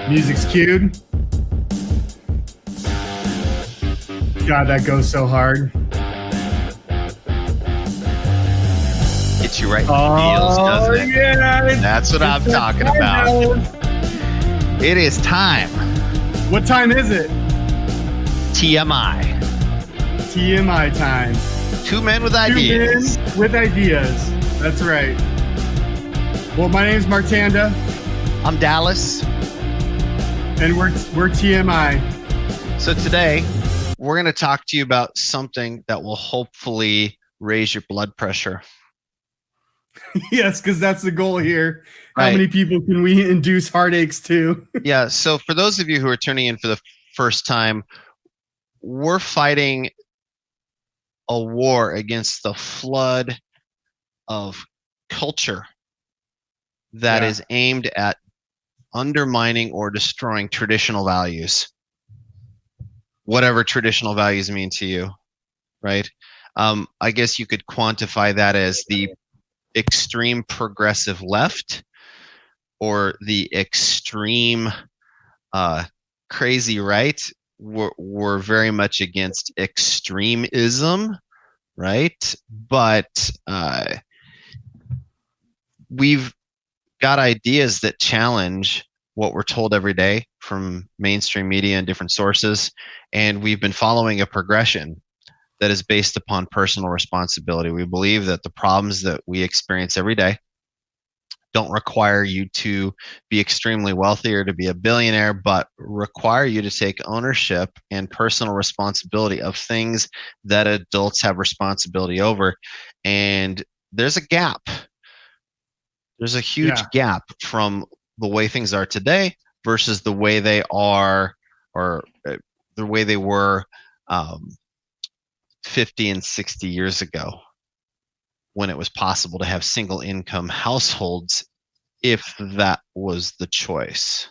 Music's cued. God, that goes so hard. Gets you right in the feels, doesn't it? Yeah, That's what I'm talking about. It is time. What time is it? TMI. TMI time. Two men with ideas. Two men with ideas. That's right. Well, my name's Martanda. I'm Dallas. And we're TMI. So today, we're going to talk to you about something that will hopefully raise your blood pressure. Yes, because that's the goal here. Right. How many people can we induce heartaches to? Yeah, so for those of you who are tuning in for the first time, we're fighting a war against the flood of culture that is aimed at undermining or destroying traditional values, whatever traditional values mean to you, right? I guess you could quantify that as the extreme progressive left or the extreme crazy right. We're very much against extremism, right? But we've got ideas that challenge what we're told every day from mainstream media and different sources, and we've been following a progression that is based upon personal responsibility. We believe that the problems that we experience every day don't require you to be extremely wealthy or to be a billionaire, but require you to take ownership and personal responsibility of things that adults have responsibility over. And there's a gap. There's a huge gap from the way things are today versus the way they are, or the way they were 50 and 60 years ago, when it was possible to have single income households if that was the choice.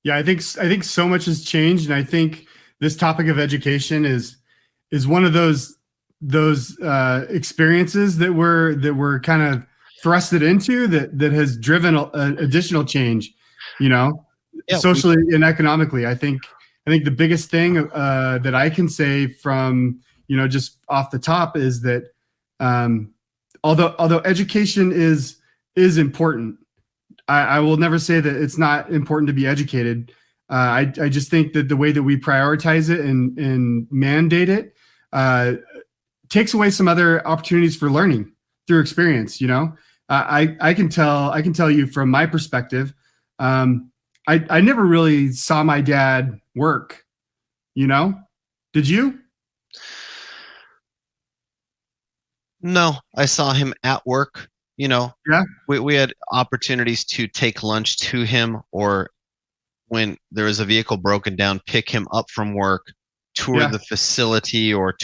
Yeah, I think so much has changed, and I think this topic of education is one of those experiences that we're kind of thrusted into that has driven additional change, socially and economically. I think the biggest thing that I can say from just off the top is that although education is important, I will never say that it's not important to be educated. I just think that the way that we prioritize it and mandate it takes away some other opportunities for learning through experience. I can tell you from my perspective, I never really saw my dad work. Did you? No, I saw him at work. We had opportunities to take lunch to him, or when there was a vehicle broken down, pick him up from work, tour the facility, or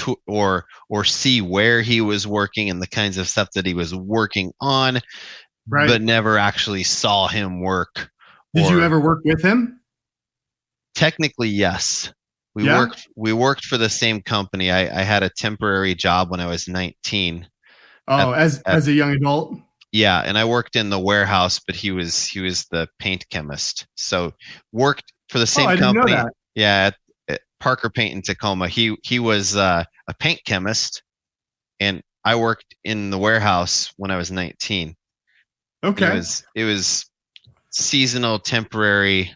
see where he was working and the kinds of stuff that he was working on, but never actually saw him work. Did you ever work with him? Technically, yes. We worked for the same company. I had a temporary job when I was 19. Oh, as a young adult? Yeah, and I worked in the warehouse, but he was the paint chemist. So worked for the same company. I didn't know that. Yeah, at Parker Paint in Tacoma. He was a paint chemist, and I worked in the warehouse when I was 19. Okay. It was seasonal, temporary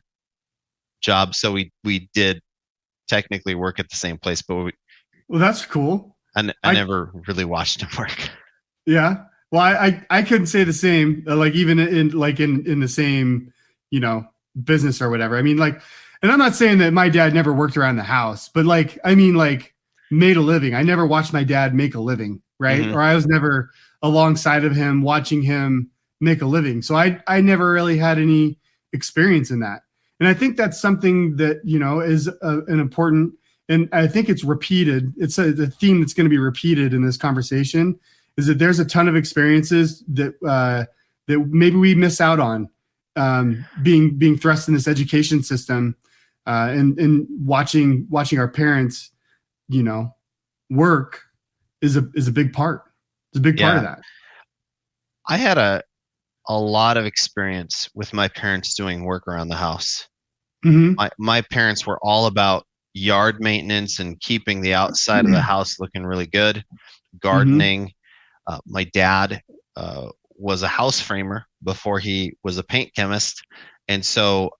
job, so we did technically work at the same place, but well, that's cool. I never really watched him work. Yeah. Well, I couldn't say the same, even in the same, business or whatever. I mean, and I'm not saying that my dad never worked around the house, but made a living. I never watched my dad make a living, right? Mm-hmm. Or I was never alongside of him watching him make a living. So I never really had any experience in that. And I think that's something that, is an important, and I think it's repeated. It's the theme that's going to be repeated in this conversation, is that there's a ton of experiences that maybe we miss out on, being thrust in this education system, and watching our parents, work is a big part. It's a big part of that. I had a lot of experience with my parents doing work around the house. Hmm. My parents were all about yard maintenance and keeping the outside of the house looking really good, Hmm. gardening. My dad was a house framer before he was a paint chemist. And so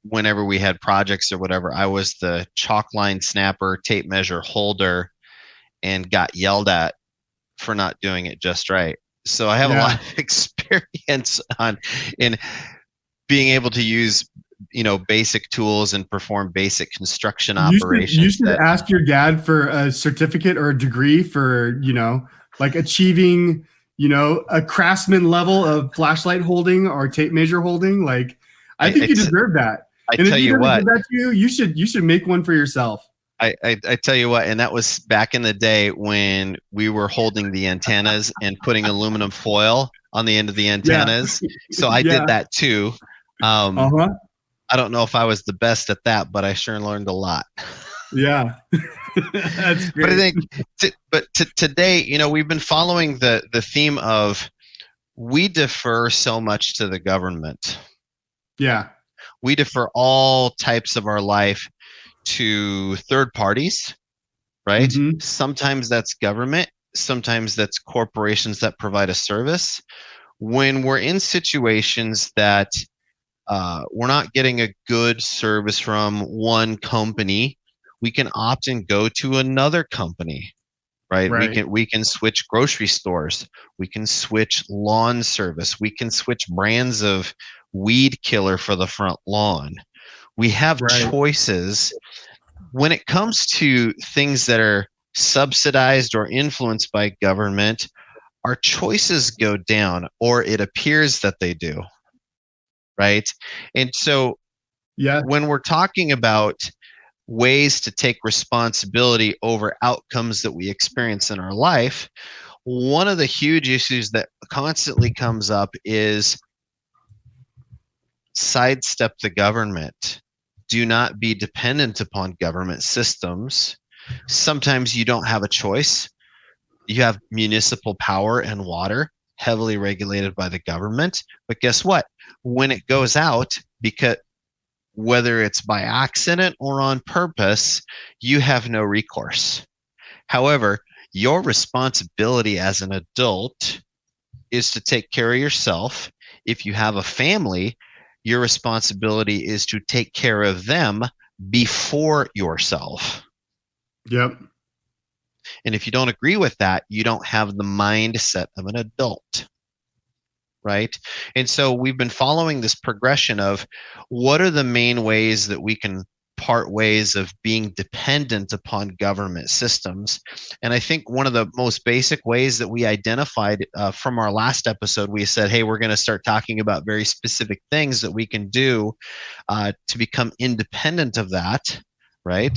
whenever we had projects or whatever, I was the chalk line snapper, tape measure holder, and got yelled at for not doing it just right. So I have a lot Yeah. of experience on in being able to use basic tools and perform basic construction You operations should that ask your dad for a certificate or a degree for, like achieving, a craftsman level of flashlight holding or tape measure holding. Like, I I, think I, you t- deserve that. I And if tell he you doesn't what, give that to you, you should make one for yourself. I tell you what, and that was back in the day when we were holding the antennas and putting aluminum foil on the end of the Yeah. antennas. So I Yeah. did that too. Um, Uh-huh. I don't know if I was the best at that, but I sure learned a lot. Yeah. That's But I great. think, today, we've been following the theme of we defer so much to the government. Yeah. We defer all types of our life to third parties, right? Hmm. Sometimes that's government, sometimes that's corporations that provide a service. When we're in situations that we're not getting a good service from one company, we can opt and go to another company, right? we Right. can we can switch grocery stores, we can switch lawn service, we can switch brands of weed killer for the front lawn. We have Right. choices when it comes to things that are subsidized or influenced by government. Our choices go down, or it appears that they do, right? And so Yeah. when we're talking about ways to take responsibility over outcomes that we experience in our life, one of the huge issues that constantly comes up is sidestep the government. Do not be dependent upon government systems. Sometimes you don't have a choice. You have municipal power and water heavily regulated by the government. But guess what? When it goes out, because whether it's by accident or on purpose, you have no recourse. However, your responsibility as an adult is to take care of yourself. If you have a family, your responsibility is to take care of them before yourself. Yep. And if you don't agree with that, you don't have the mindset of an adult, right? And so we've been following this progression of what are the main ways that we can part ways of being dependent upon government systems. And I think one of the most basic ways that we identified from our last episode, we said, hey, we're going to start talking about very specific things that we can do to become independent of that, right?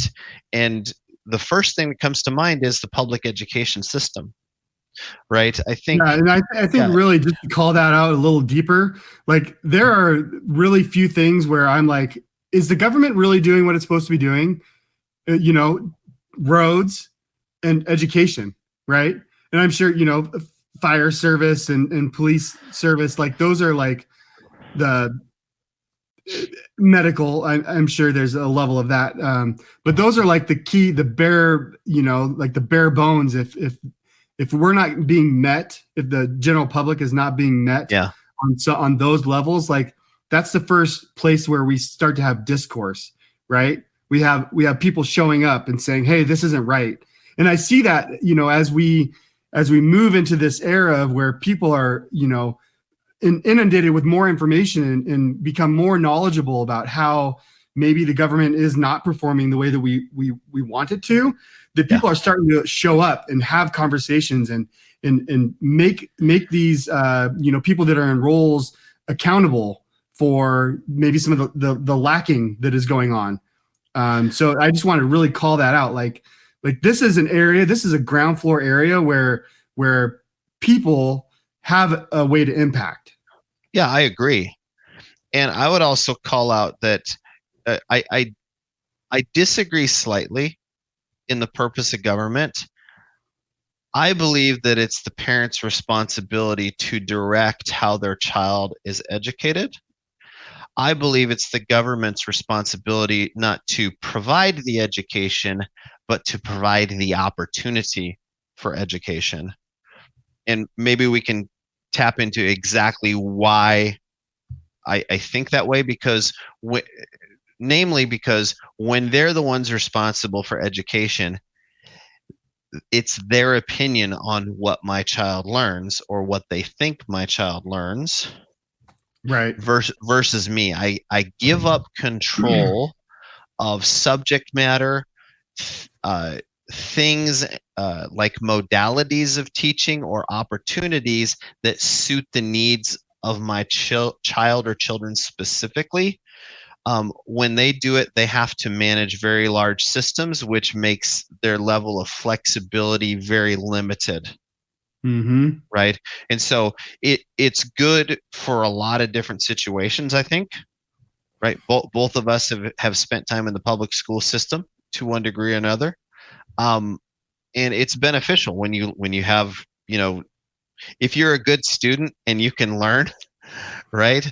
And the first thing that comes to mind is the public education system, right? I think, Yeah, and I think yeah, really just to call that out a little deeper, like there are really few things where I'm like, is the government really doing what it's supposed to be doing? You know, roads and education, right? And I'm sure, fire service and police service, like those are like the medical. I'm sure there's a level of that, but those are like the key, the bare, like the bare bones. If we're not being met, if the general public is not being met yeah, on those levels, like that's the first place where we start to have discourse, right? We have people showing up and saying, "Hey, this isn't right." And I see that, as we move into this era of where people are, inundated with more information and become more knowledgeable about how maybe the government is not performing the way that we want it to, that yeah. people are starting to show up and have conversations and make these people that are in roles accountable for maybe some of the lacking that is going on. So I just want to really call that out. Like this is an area, this is a ground floor area where people have a way to impact. Yeah, I agree. And I would also call out that I disagree slightly in the purpose of government. I believe that it's the parent's responsibility to direct how their child is educated. I believe it's the government's responsibility not to provide the education, but to provide the opportunity for education. And maybe we can tap into exactly why I think that way, because namely because when they're the ones responsible for education, it's their opinion on what my child learns or what they think my child learns Right. versus me. I give up control of subject matter, uh, things like modalities of teaching or opportunities that suit the needs of my child or children specifically. When they do it, they have to manage very large systems, which makes their level of flexibility very limited. Mm-hmm. Right. And so it's good for a lot of different situations, I think. Right. Both of us have spent time in the public school system to one degree or another. Um, and it's beneficial when you have, if you're a good student and you can learn, right?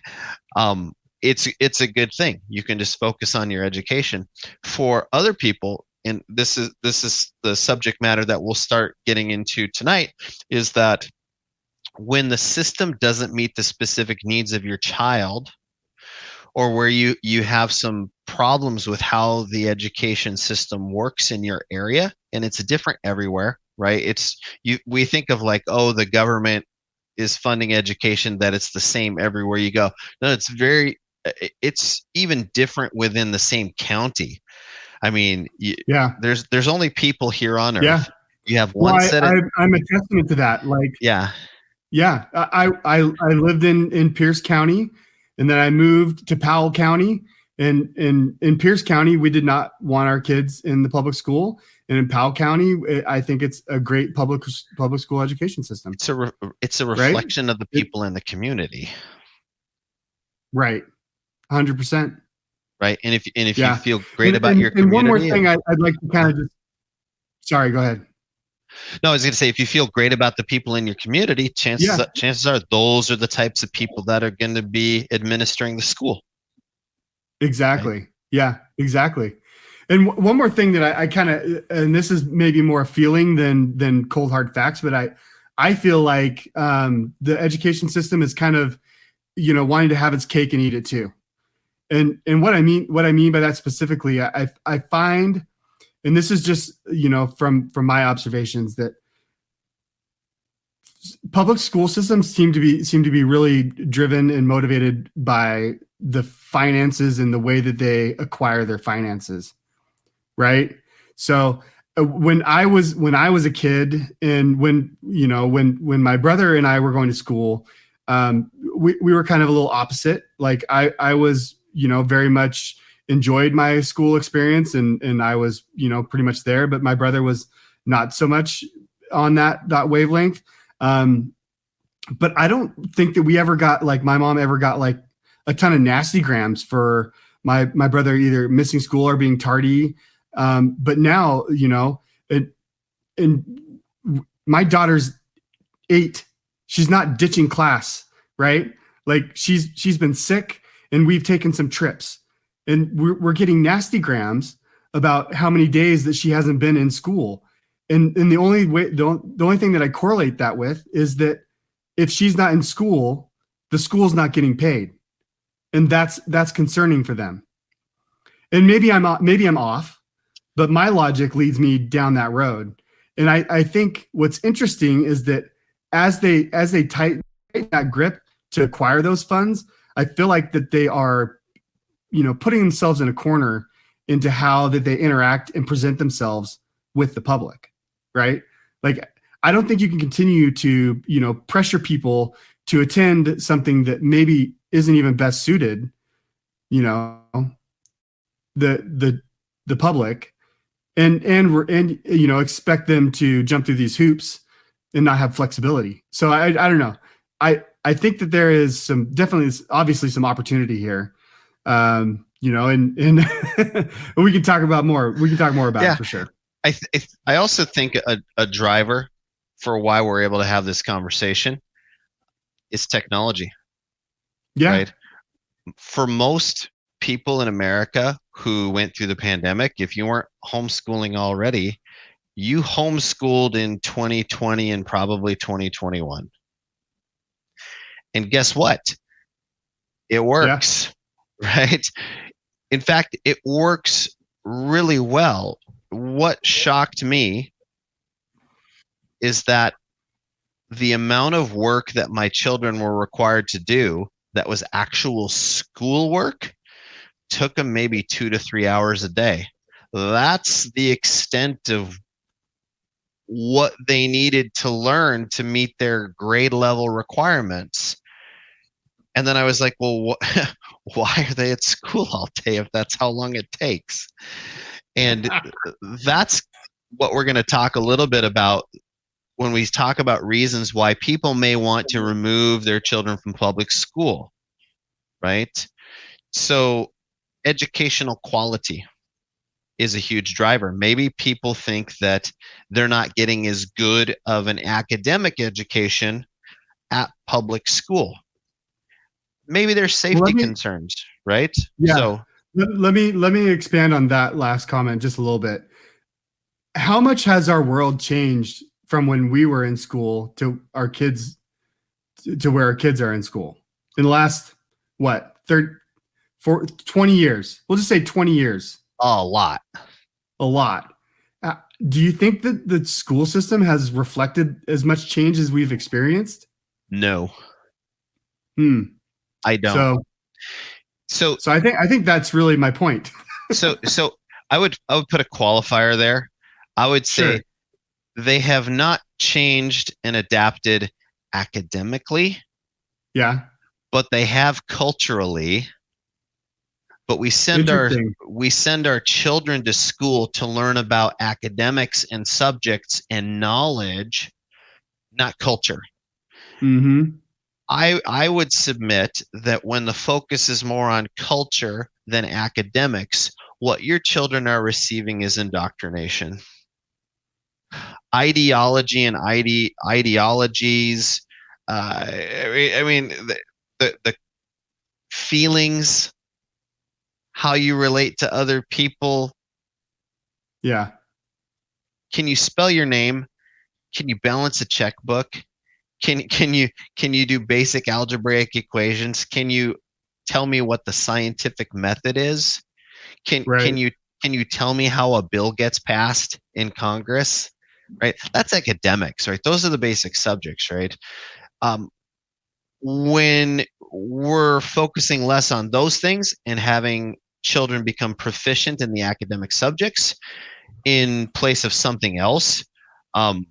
Um, it's a good thing. You can just focus on your education. For other people, and this is the subject matter that we'll start getting into tonight, is that when the system doesn't meet the specific needs of your child, or where you have some problems with how the education system works in your area, and it's different everywhere, right? We think of like, oh, the government is funding education, that it's the same everywhere you go. No, it's even different within the same county. I mean, Yeah. there's only people here on Yeah. earth. You have Well, one set of I'm a testament to that. Like, yeah. yeah, I lived in Pierce County, and then I moved to Powell County. And in Pierce County, we did not want our kids in the public school. And in Powell County, I think it's a great public school education system. It's a reflection right? of the people in the community. Right. 100%. Right. And if Yeah. you feel great about your community. And one more thing I'd like to kind of just, sorry, go ahead. No, I was going to say, if you feel great about the people in your community, chances are those are the types of people that are going to be administering the school. Exactly. Right? Yeah, exactly. And one more thing that I kind of, and this is maybe more a feeling than cold hard facts, but I feel like the education system is kind of, wanting to have its cake and eat it too. And what I mean by that specifically, I find, and this is just, from my observations, that public school systems seem to be really driven and motivated by the finances and the way that they acquire their finances. Right. So when I was a kid, and when my brother and I were going to school, we were kind of a little opposite. Like I was, very much enjoyed my school experience, and I was, pretty much there, but my brother was not so much on that wavelength. But I don't think that we ever got, like, my mom ever got like a ton of nasty grams for my brother either missing school or being tardy. But now, and my daughter's 8. She's not ditching class, right? Like she's been sick, and we've taken some trips, and we're getting nasty grams about how many days that she hasn't been in school. And the only thing that I correlate that with is that if she's not in school, the school's not getting paid. And that's concerning for them. And maybe I'm off, but my logic leads me down that road. And I think what's interesting is that as they tighten that grip to acquire those funds, I feel like that they are, putting themselves in a corner into how that they interact and present themselves with the public, right? Like, I don't think you can continue to, pressure people to attend something that maybe isn't even best suited, the public, and expect them to jump through these hoops and not have flexibility. So I don't know. I think that there is obviously some opportunity here. And we can talk about more. We can talk more about it for sure. I also think a driver for why we're able to have this conversation is technology. Yeah. Right. For most people in America who went through the pandemic, if you weren't homeschooling already, you homeschooled in 2020 and probably 2021. And guess what? It Yeah. works, right? In fact, it works really well. What shocked me is that the amount of work that my children were required to do that was actual schoolwork took them maybe 2 to 3 hours a day. That's the extent of what they needed to learn to meet their grade level requirements. And then I was like, well, why are they at school all day if that's how long it takes? And that's what we're going to talk a little bit about when we talk about reasons why people may want to remove their children from public school, right? So, educational quality is a huge driver. Maybe people think that they're not getting as good of an academic education at public school. Maybe there's Well, safety concerns, right? yeah. So, Let me expand on that last comment just a little bit. How much has our world changed from when we were in school to our kids to where our kids are in school in the last what 20 years? We'll just say 20 years. a lot. A lot. Uh, do you think that the school system has reflected as much change as we've experienced? No, Hmm. I don't. So, So, so I think that's really my point. so I would put a qualifier there. I would say Sure. they have not changed and adapted academically, Yeah. but they have culturally. But Interesting. we send our children to school to learn about academics and subjects and knowledge, not culture. Mm-hmm. I would submit that when the focus is more on culture than academics, what your children are receiving is indoctrination. Ideology and ideologies. I mean, the feelings, how you relate to other people. Yeah. Can you spell your name? Can you balance a checkbook? Can you do basic algebraic equations? Can you tell me what the scientific method is? Can Right. can you can you tell me how a bill gets passed in Congress? Right? That's academics, right? Those are the basic subjects, right? Um, when we're focusing less on those things and having children become proficient in the academic subjects in place of something else, um,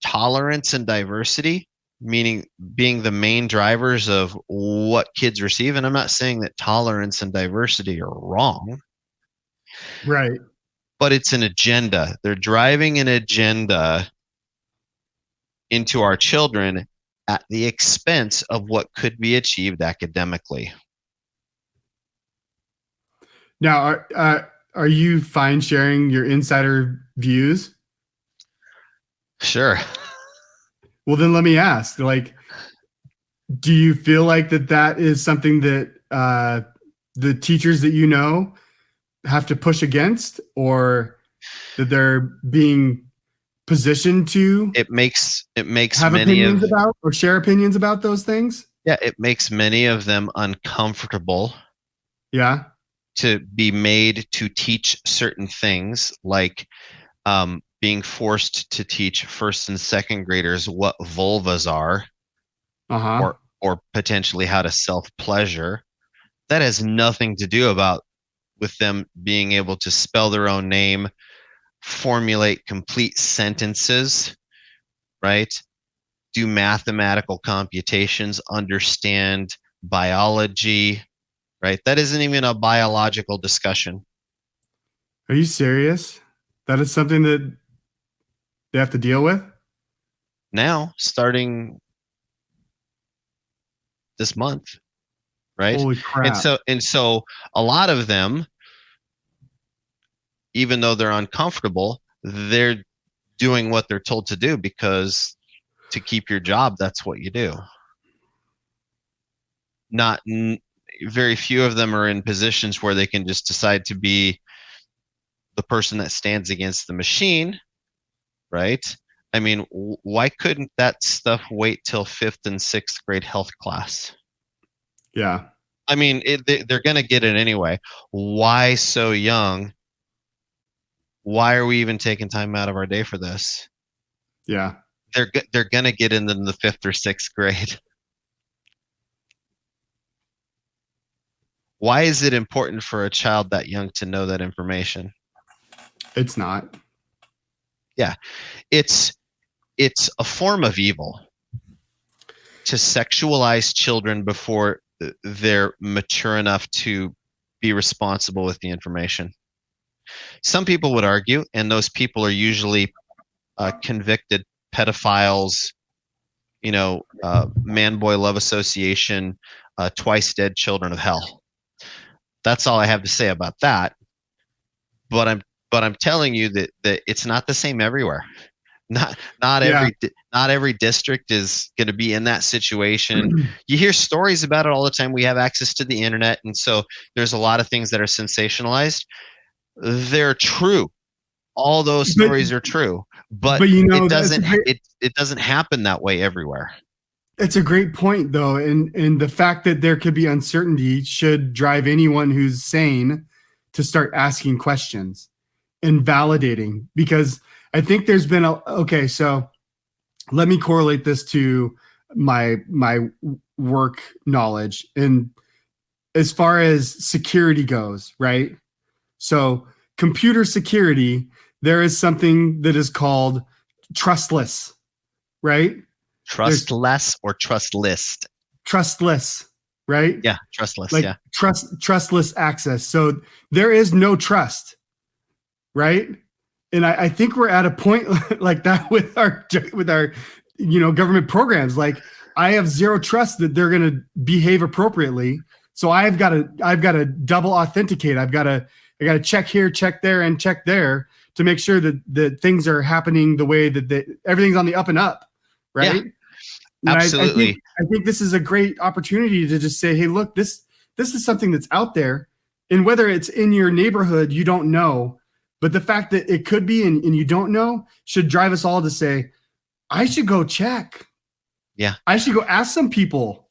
tolerance and diversity, meaning being the main drivers of what kids receive. And I'm not saying that tolerance and diversity are wrong, Right. but it's an agenda. They're driving an agenda into our children at the expense of what could be achieved academically. Now, are you fine sharing your insider views? Sure. Well, then let me ask, like, do you feel like that is something that the teachers that you know have to push against, or that they're being positioned to It makes have many of opinions about or share opinions about those things? yeah, it makes many of them uncomfortable Yeah. to be made to teach certain things, like being forced to teach first and second graders what vulvas are, Uh huh. or potentially how to self pleasure. That has nothing to do about with them being able to spell their own name, formulate complete sentences, right? Do mathematical computations, understand biology, right? That isn't even a biological discussion. Are you serious? That is something that they have to deal with? Now, starting this month, right? Holy And crap. so a lot of them, even though they're uncomfortable, they're doing what they're told to do because to keep your job, that's what you do. Not very few of them are in positions where they can just decide to be the person that stands against the machine, right? I mean, why couldn't that stuff wait till fifth and sixth grade health class? Yeah. I mean, they're going to get it anyway. Why so young? Why are we even taking time out of our day for this? Yeah. They're going to get into the fifth or sixth grade. Why is it important for a child that young to know that information? It's not. Yeah, it's a form of evil to sexualize children before they're mature enough to be responsible with the information. Some people would argue, and those people are usually convicted pedophiles, man boy love association, twice dead children of hell. That's all I have to say about that. But I'm telling you that it's not the same everywhere. Not every district is going to be in that situation. You hear stories about it all the time. We have access to the internet, and so there's a lot of things that are sensationalized. They're true. All those stories are true, but it doesn't happen that way everywhere. It's a great point, though, and the fact that there could be uncertainty should drive anyone who's sane to start asking questions and validating, because I think there's been okay, so let me correlate this to my work knowledge. And as far as security goes, right? So computer security, there is something that is called trustless, right? Trustless or trustless? Trustless, right? Yeah, trustless, like yeah. Trustless access. So there is no trust, right? And I think we're at a point like that with our government programs. Like, I have zero trust that they're going to behave appropriately. So I've got to double authenticate. I got to check here, check there, and check there to make sure that things are happening the way that everything's on the up and up, right? Yeah, absolutely. I think this is a great opportunity to just say, hey, look, this is something that's out there, and whether it's in your neighborhood, you don't know. But the fact that it could be and you don't know should drive us all to say, I should go check. Yeah. I should go ask some people.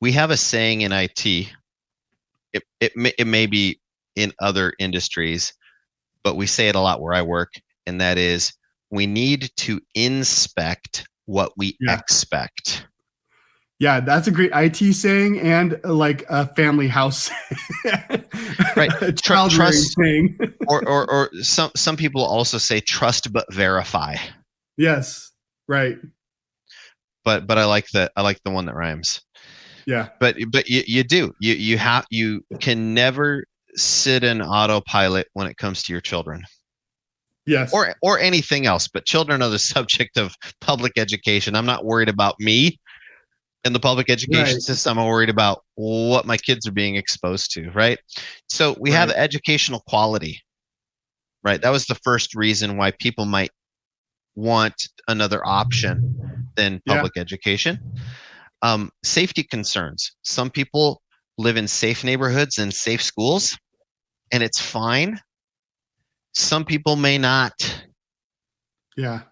We have a saying in IT. It may be in other industries, but we say it a lot where I work, and that is, we need to inspect what we expect. Yeah, that's a great IT saying, and like a family house, right? Trust saying, or some people also say trust but verify. Yes, right. But I like the one that rhymes. Yeah. But you can never sit in autopilot when it comes to your children. Yes. Or anything else, but children are the subject of public education. I'm not worried about me in the public education system. I'm worried about what my kids are being exposed to, right? So we have educational quality, right? That was the first reason why people might want another option than public education. Safety concerns. Some people live in safe neighborhoods and safe schools, and it's fine. Some people may not. Yeah.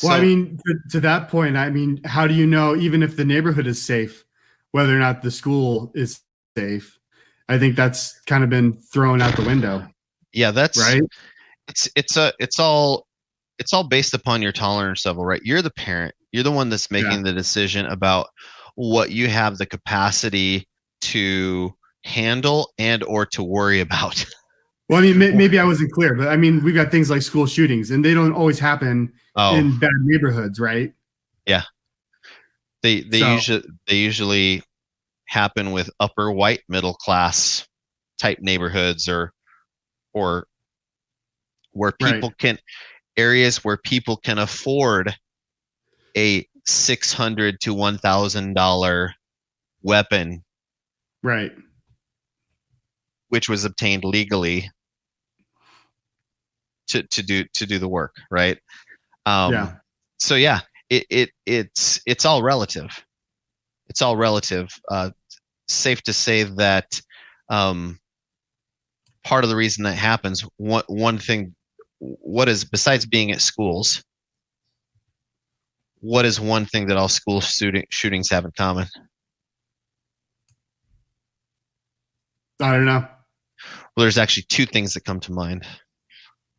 Well, I mean, to that point, I mean, how do you know, even if the neighborhood is safe, whether or not the school is safe? I think that's kind of been thrown out the window. Yeah, that's right. It's all based upon your tolerance level, right? You're the parent. You're the one that's making the decision about what you have the capacity to handle and or to worry about. Well, I mean, maybe I wasn't clear, but I mean, we've got things like school shootings, and they don't always happen in bad neighborhoods, right? Yeah, they usually happen with upper white middle class type neighborhoods, or where people areas where people can afford a $600 to $1,000 weapon, right? Which was obtained legally to do the work, right? So it's all relative. It's all relative. safe to say that part of the reason that happens, one thing, what is, besides being at schools, what is one thing that all school shootings have in common? I don't know. Well, there's actually two things that come to mind.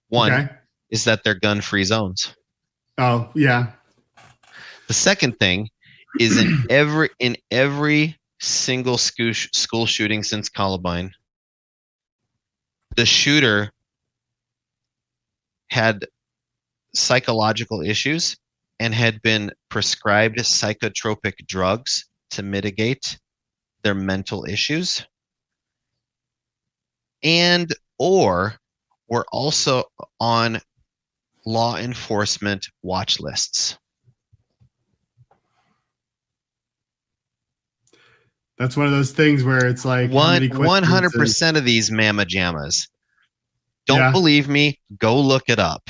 One Okay. is that they're gun-free zones. Oh, yeah. The second thing is in every single school shooting since Columbine, the shooter had psychological issues and had been prescribed psychotropic drugs to mitigate their mental issues, and or were also on law enforcement watch lists. That's one of those things where it's like 100% of these mamma jammas. Don't believe me? Go look it up.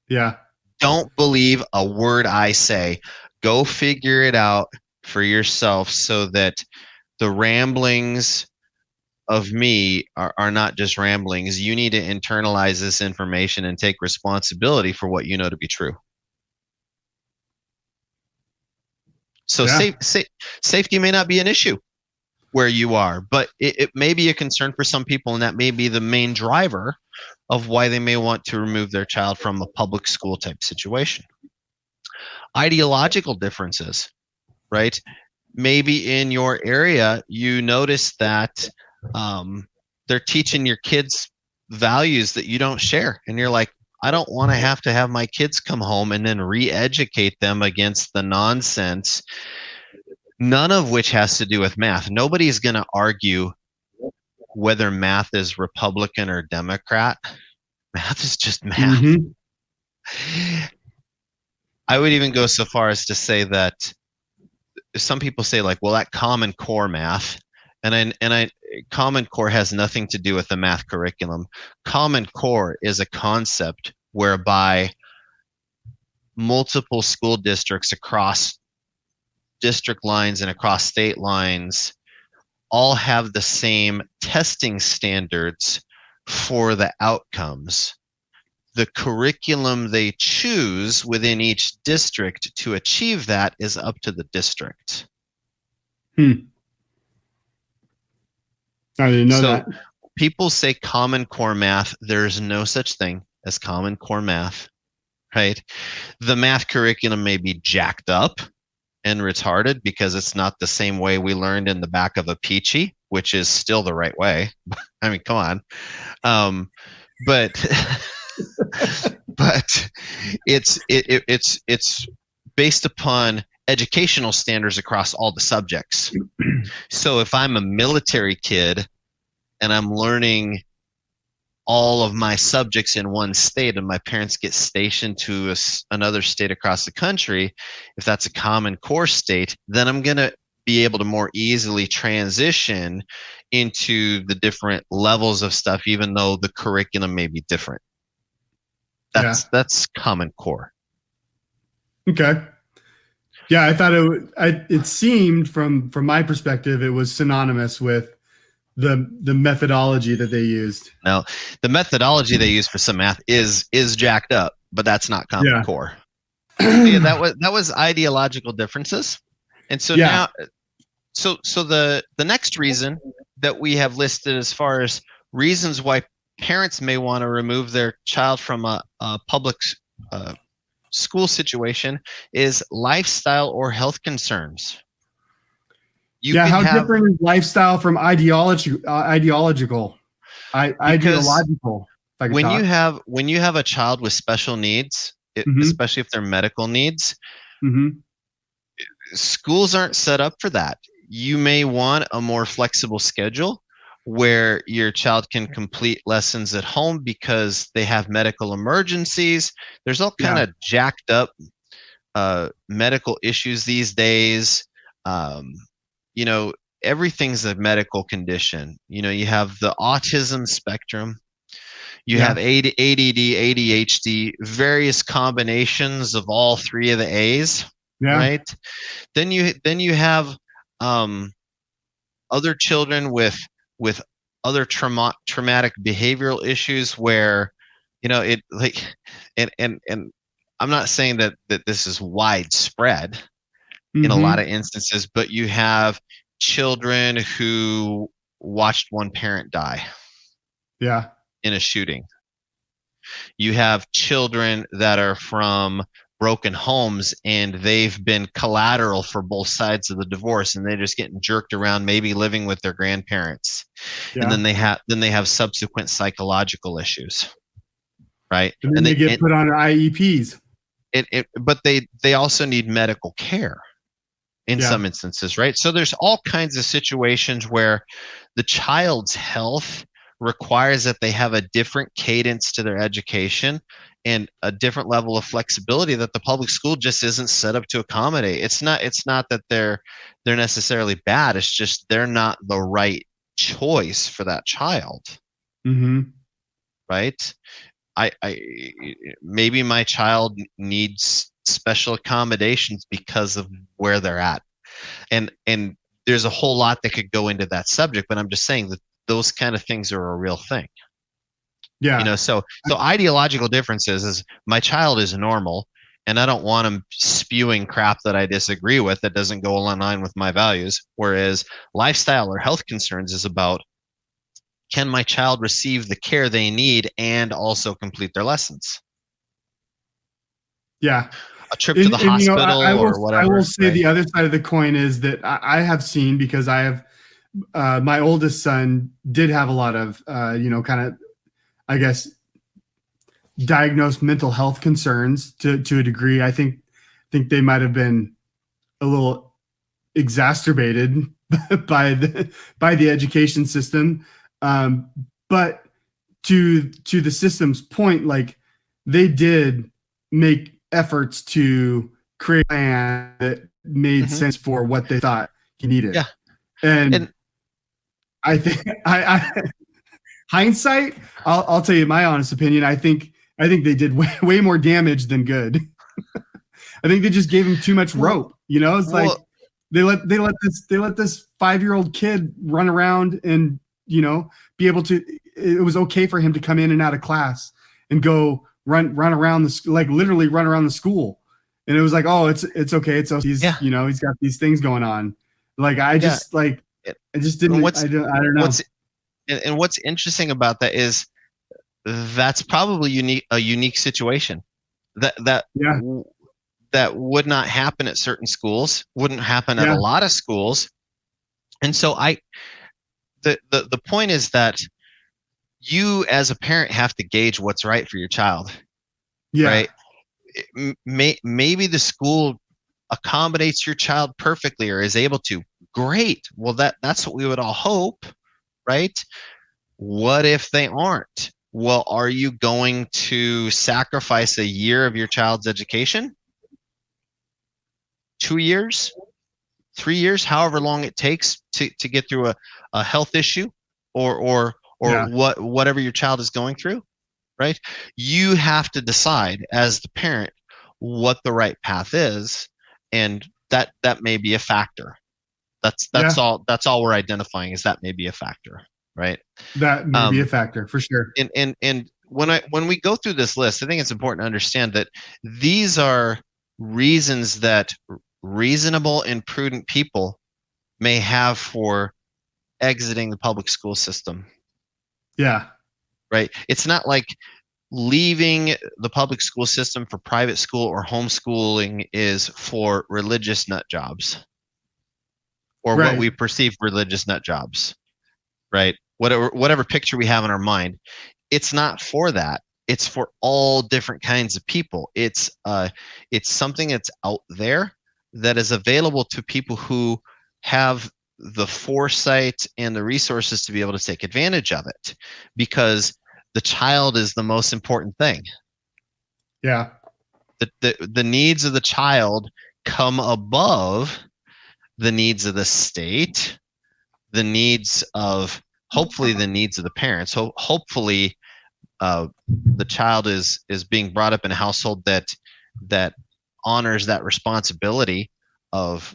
Yeah. Don't believe a word I say. Go figure it out for yourself, so that the ramblings of me are not just ramblings. You need to internalize this information and take responsibility for what you know to be true. So safety may not be an issue where you are, but it may be a concern for some people, and that may be the main driver of why they may want to remove their child from a public school type situation. Ideological differences, right? Maybe in your area, you notice that they're teaching your kids values that you don't share. And you're like, I don't want to have my kids come home and then re-educate them against the nonsense, none of which has to do with math. Nobody's going to argue whether math is Republican or Democrat. Math is just math. Mm-hmm. I would even go so far as to say that some people say, like, well, that Common Core math, and Common Core has nothing to do with the math curriculum. Common Core is a concept whereby multiple school districts across district lines and across state lines all have the same testing standards for the outcomes. The curriculum they choose within each district to achieve that is up to the district. I didn't know that. People say Common Core math. There's no such thing as Common Core math, right? The math curriculum may be jacked up and retarded because it's not the same way we learned in the back of a Peachy, which is still the right way. I mean, come on. But it's based upon educational standards across all the subjects. So if I'm a military kid and I'm learning all of my subjects in one state and my parents get stationed to another state across the country, if that's a Common Core state, then I'm going to be able to more easily transition into the different levels of stuff, even though the curriculum may be different. That's Common Core. Okay. Yeah, I thought it seemed from my perspective, it was synonymous with the methodology that they used. Now, the methodology they use for some math is jacked up, but that's not Common Core. Yeah, that was ideological differences. And so now, so the next reason that we have listed as far as reasons why parents may want to remove their child from a public school situation is lifestyle or health concerns. How different is lifestyle from ideological? When you have a child with special needs, especially if they're medical needs, schools aren't set up for that. You may want a more flexible schedule where your child can complete lessons at home because they have medical emergencies. There's all kind of jacked up medical issues these days. Everything's a medical condition. You have the autism spectrum, you have ADD, ADHD, various combinations of all three of the A's, right? Then you have a other children with other traumatic behavioral issues where, it like, and I'm not saying that this is widespread in a lot Mm-hmm. of instances, but you have children who watched one parent die Yeah. in a shooting. You have children that are from broken homes and they've been collateral for both sides of the divorce, and they're just getting jerked around, maybe living with their grandparents. And Yeah. then they have subsequent psychological issues, right? And then And they they get and put on IEPs. but they also need medical care in Yeah. some instances, right? So there's all kinds of situations where the child's health requires that they have a different cadence to their education and a different level of flexibility that the public school just isn't set up to accommodate. It's not that they're necessarily bad, it's just they're not the right choice for that child, Mm-hmm. right? I maybe my child needs special accommodations because of where they're at, and there's a whole lot that could go into that subject, but I'm just saying that those kind of things are a real thing. Yeah. So ideological differences is my child is normal, and I don't want him spewing crap that I disagree with that doesn't go in line with my values, whereas lifestyle or health concerns is about, can my child receive the care they need and also complete their lessons? Yeah. A trip to the And hospital or I will whatever, say right? the other side of the coin is that I have seen, because I have my oldest son did have a lot of kind of, I guess, diagnosed mental health concerns to a degree. I think they might have been a little exacerbated by the education system. But to the system's point, like, they did make efforts to create a plan that made Hmm. sense for what they thought he needed. Yeah. And And I think I hindsight, I'll tell you my honest opinion. I think they did way more damage than good. I think they just gave him too much well, rope. It's like well, they let this 5-year-old kid run around and be able to. It was okay for him to come in and out of class and go run around like literally run around the school. And it was like, oh, it's okay. yeah, He's got these things going on. Like I yeah. just like And I just and didn't. what's I don't know. what's and what's interesting about that is that's probably a unique situation that that Yeah. that would not happen at certain schools, wouldn't happen at a Yeah. lot of schools. And so the point is that you as a parent have to gauge what's right for your child, Yeah. right? Maybe the school accommodates your child perfectly or is able to. Great. Well, that's what we would all hope, right? What if they aren't? Well, are you going to sacrifice a year of your child's education? 2 years? 3 years? However long it takes to get through a health issue or Yeah. whatever your child is going through, right? You have to decide as the parent what the right path is, and that may be a factor. That's Yeah. all we're identifying is that may be a factor, right? That may be a Um, factor for sure. and when we go through this list, I think it's important to understand that these are reasons that reasonable and prudent people may have for exiting the public school system, Yeah. right? It's not like leaving the public school system for private school or homeschooling is for religious nut jobs or what Right. we perceive religious nut jobs, right? Whatever picture we have in our mind, it's not for that. It's for all different kinds of people. It's something that's out there that is available to people who have the foresight and the resources to be able to take advantage of it, because the child is the most important thing. Yeah. The needs of the child come above the needs of the state, the needs of hopefully the needs of the parents. So hopefully the child is being brought up in a household that honors that responsibility of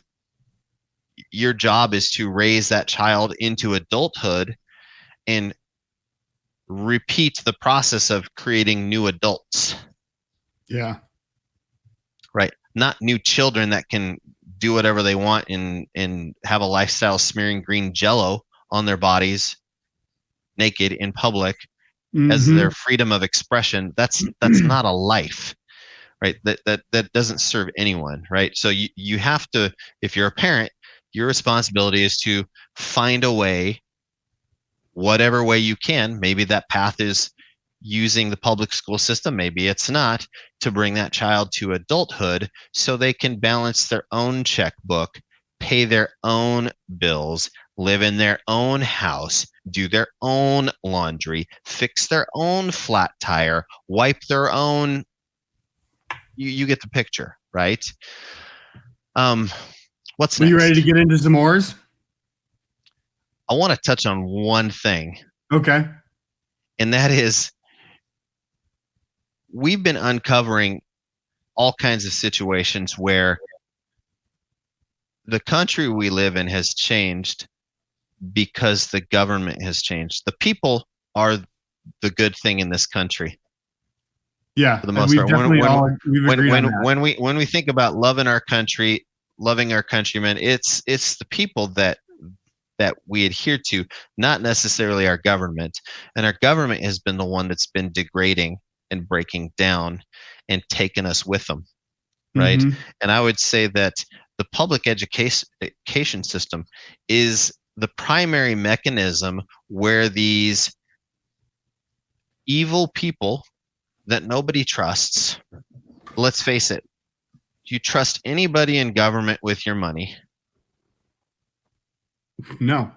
your job is to raise that child into adulthood and repeat the process of creating new adults. Yeah. Right? Not new children that can do whatever they want and have a lifestyle smearing green jello on their bodies naked in public as their Hmm. freedom of expression. That's not a life, right? That doesn't serve anyone, right? So you have to, if you're a parent, your responsibility is to find a way, whatever way you can. Maybe that path is using the public school system, maybe it's not, to bring that child to adulthood so they can balance their own checkbook, pay their own bills, live in their own house, do their own laundry, fix their own flat tire, wipe their own. You get the picture, right? What's Were you ready to next? get into some O.A.R.S? I want to touch on one thing, Okay. and that is we've been uncovering all kinds of situations where the country we live in has changed because the government has changed. The people are the good thing in this country Yeah, for the most we've part. definitely all we've agreed on that. When we think about loving our country, loving our countrymen, it's the people that we adhere to, not necessarily our government. And our government has been the one that's been degrading and breaking down and taking us with them, right? Mm-hmm. And I would say that the public education system is the primary mechanism where these evil people that nobody trusts, let's face it, do you trust anybody in government with your money? No.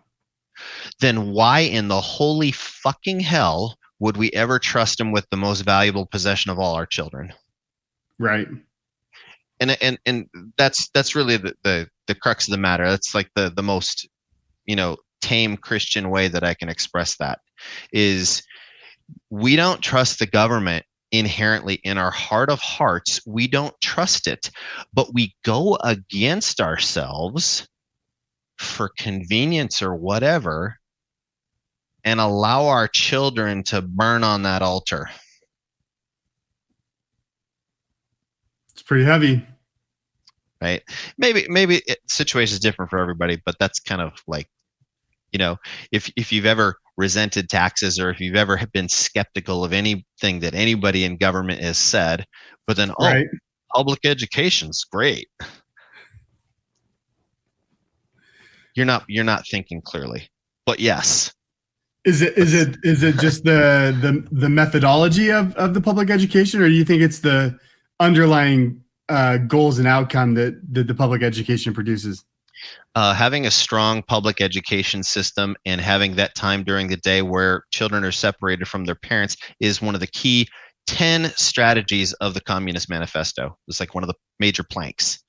Then why in the holy fucking hell would we ever trust them with the most valuable possession of all, our children? Right. And that's really the crux of the matter. That's like the most, tame Christian way that I can express that is we don't trust the government inherently in our heart of hearts. We don't trust it, but we go against ourselves for convenience or whatever and allow our children to burn on that altar. It's pretty heavy. Right? Maybe situation is different for everybody, but that's kind of like, if you've ever resented taxes or if you've ever been skeptical of anything that anybody in government has said, but then, right. Public education's great. You're not thinking clearly. But yes. Is it just the methodology of the public education, or do you think it's the underlying goals and outcome that the public education produces? Having a strong public education system and having that time during the day where children are separated from their parents is one of the key 10 strategies of the Communist Manifesto. It's like one of the major planks,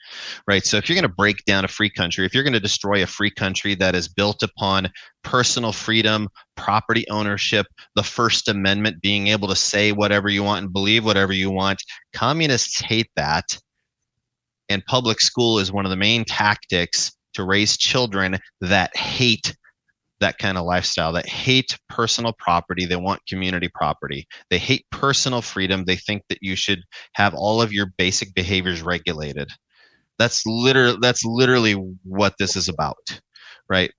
right? So if you're going to break down a free country, if you're going to destroy a free country that is built upon personal freedom, property ownership, the First Amendment, being able to say whatever you want and believe whatever you want, communists hate that. And public school is one of the main tactics to raise children that hate that kind of lifestyle, that hate personal property. They want community property. They hate personal freedom. They think that you should have all of your basic behaviors regulated. That's literally what this is about, right?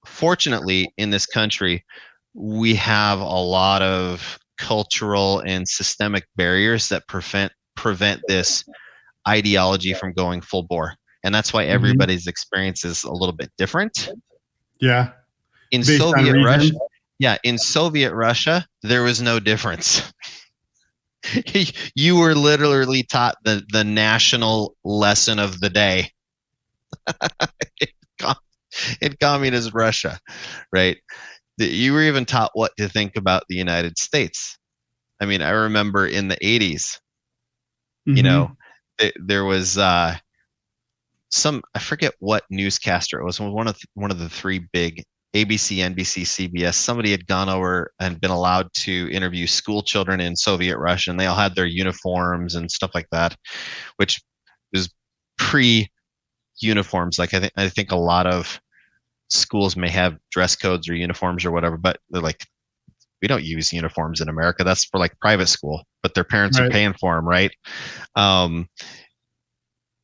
Fortunately, in this country, we have a lot of cultural and systemic barriers that prevent this ideology from going full bore. And that's why everybody's experience is a little bit different. Yeah. In Soviet Russia, there was no difference. You were literally taught the national lesson of the day in communist Russia, right? You were even taught what to think about the United States. I mean, I remember in the 80s, there was some, I forget what newscaster it was, one of the three big, ABC, NBC, CBS. Somebody had gone over and been allowed to interview school children in Soviet Russia, and they all had their uniforms and stuff like that, which was pre uniforms. Like I think a lot of schools may have dress codes or uniforms or whatever, but they're like, we don't use uniforms in America. That's for like private school, but their parents are Right. paying for them, right? Um,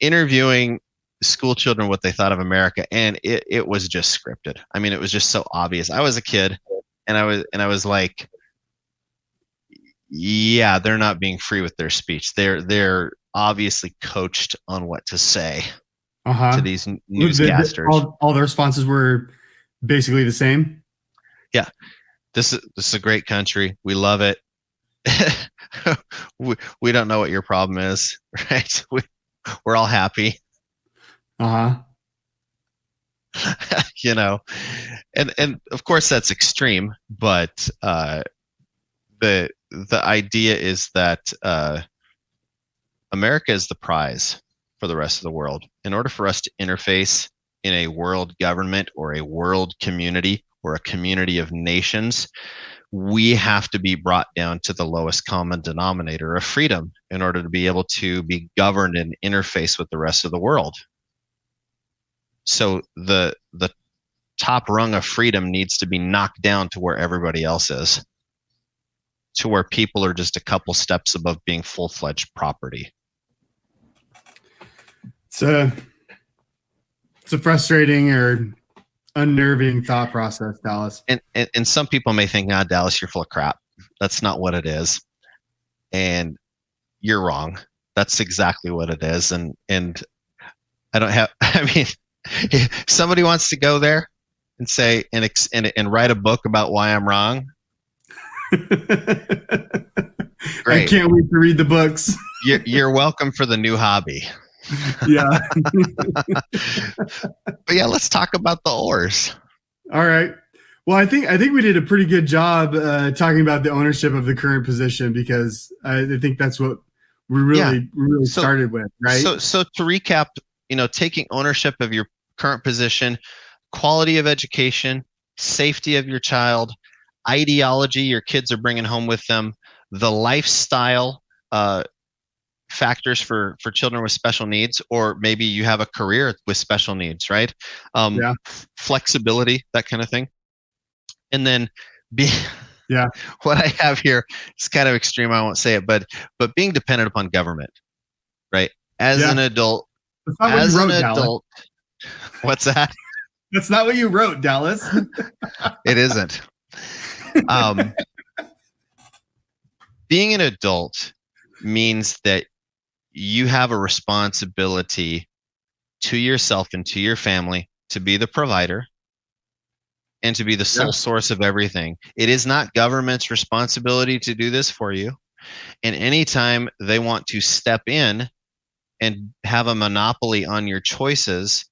Interviewing school children what they thought of America, and it was just scripted. I mean, it was just so obvious. I was a kid, and I was like, yeah, they're not being free with their speech. They're obviously coached on what to say to Uh-huh. these newscasters. All the responses were basically the same. Yeah, this is a great country. We love it. We don't know what your problem is, right? We're all happy. Uh-huh. You know, and of course that's extreme, but the idea is that America is the prize for the rest of the world. In order for us to interface in a world government or a world community or a community of nations, we have to be brought down to the lowest common denominator of freedom in order to be able to be governed and interface with the rest of the world. So the top rung of freedom needs to be knocked down to where everybody else is, to where people are just a couple steps above being full-fledged property. It's a frustrating or unnerving thought process, Dallas. And some people may think, Dallas, you're full of crap. That's not what it is. And you're wrong. That's exactly what it is. And I don't have, I mean, if somebody wants to go there and say, and write a book about why I'm wrong. I can't wait to read the books. You're welcome for the new hobby. Yeah. But yeah, let's talk about the O.A.R.S. All right. Well, I think we did a pretty good job talking about the ownership of the current position, because I think that's what we really started with, right? So to recap, taking ownership of your current position, quality of education, safety of your child, ideology your kids are bringing home with them, the lifestyle factors for children with special needs, or maybe you have a career with special needs, right? Flexibility, that kind of thing. And then what I have here is kind of extreme. I won't say it, but being dependent upon government, right? As an adult, what's that? That's not what you wrote, Dallas. It isn't. Being an adult means that you have a responsibility to yourself and to your family to be the provider and to be the sole source of everything. It is not government's responsibility to do this for you. And anytime they want to step in and have a monopoly on your choices,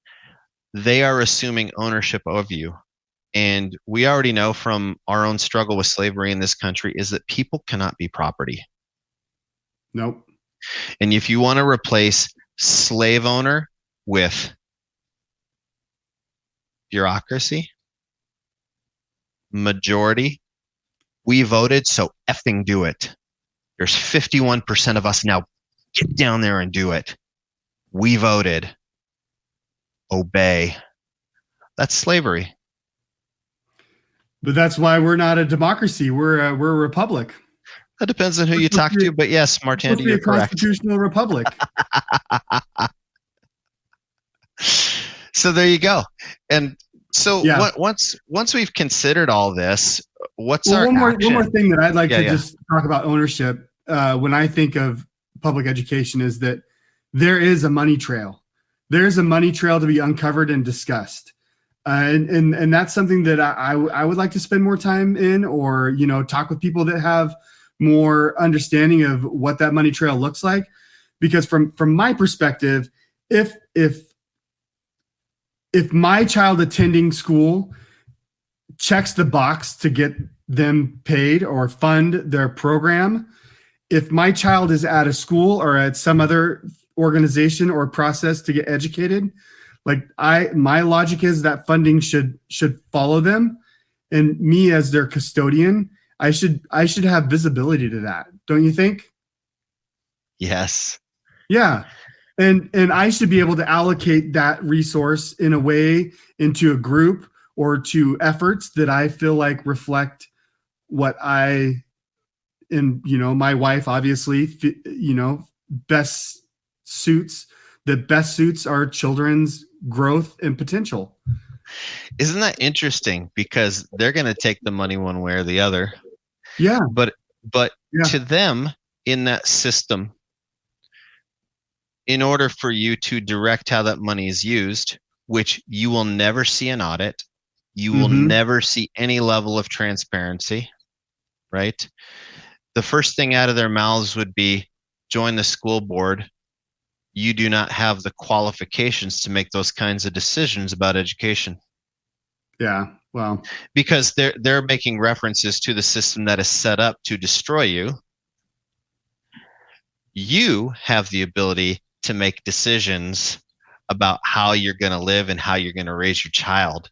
they are assuming ownership of you. And we already know from our own struggle with slavery in this country is that people cannot be property. Nope. And if you want to replace slave owner with bureaucracy, majority, we voted, so effing do it. There's 51% of us now. Get down there and do it. We voted. Obey. That's slavery. But that's why we're not a democracy. We're a republic. That depends on who you talk to, but yes, Martanda, you're correct. Constitutional republic. So there you go. And so once we've considered all this, what's our action? One more thing that I'd like to just talk about ownership when I think of public education is that there is a money trail. There's a money trail to be uncovered and discussed. And that's something that I would like to spend more time in, or, talk with people that have more understanding of what that money trail looks like. Because from my perspective, if my child attending school checks the box to get them paid or fund their program, if my child is at a school or at some other organization or process to get educated, my logic is that funding should follow them, and me as their custodian, I should have visibility to that. Don't you think? Yes. Yeah. and I should be able to allocate that resource in a way into a group or to efforts that I feel like reflect what I and my wife obviously best suits that best suits our children's growth and potential. Isn't that interesting? Because they're going to take the money one way or the other. Yeah. But Yeah. to them in that system, in order for you to direct how that money is used, which you will never see an audit, you will never see any level of transparency, right? The first thing out of their mouths would be join the school board. You do not have the qualifications to make those kinds of decisions about education. Yeah. Well, because they're making references to the system that is set up to destroy you. You have the ability to make decisions about how you're going to live and how you're going to raise your child.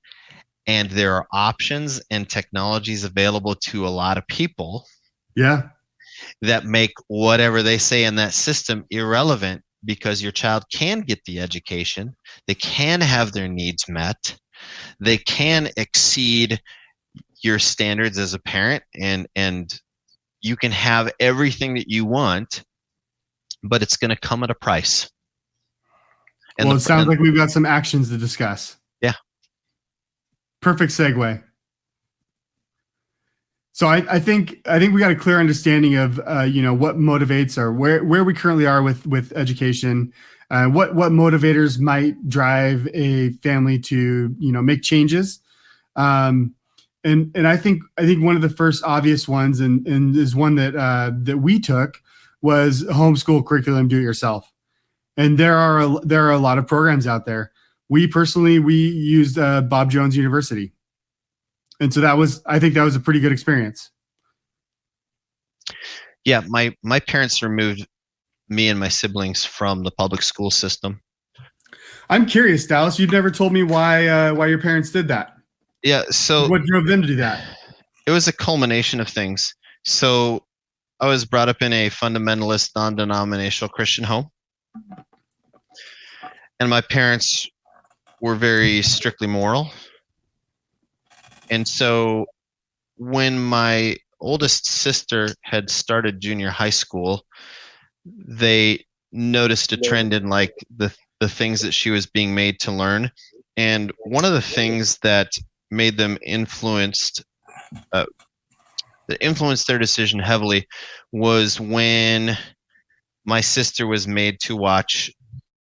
And there are options and technologies available to a lot of people. Yeah. That make whatever they say in that system irrelevant, because your child can get the education, they can have their needs met, they can exceed your standards as a parent, and you can have everything that you want, but it's going to come at a price. And well, it sounds like we've got some actions to discuss. Yeah. Perfect segue. So I think we got a clear understanding of what motivates or where we currently are with education, what motivators might drive a family to make changes, and I think one of the first obvious ones and is one that we took was homeschool curriculum, do it yourself, and there are a lot of programs out there. We used Bob Jones University. And so I think that was a pretty good experience. Yeah, my parents removed me and my siblings from the public school system. I'm curious, Dallas. You've never told me why your parents did that. Yeah, so what drove them to do that? It was a culmination of things. So I was brought up in a fundamentalist, non-denominational Christian home. And my parents were very strictly moral. And so when my oldest sister had started junior high school, they noticed a trend in like the things that she was being made to learn. And one of the things that made them influenced their decision heavily was when my sister was made to watch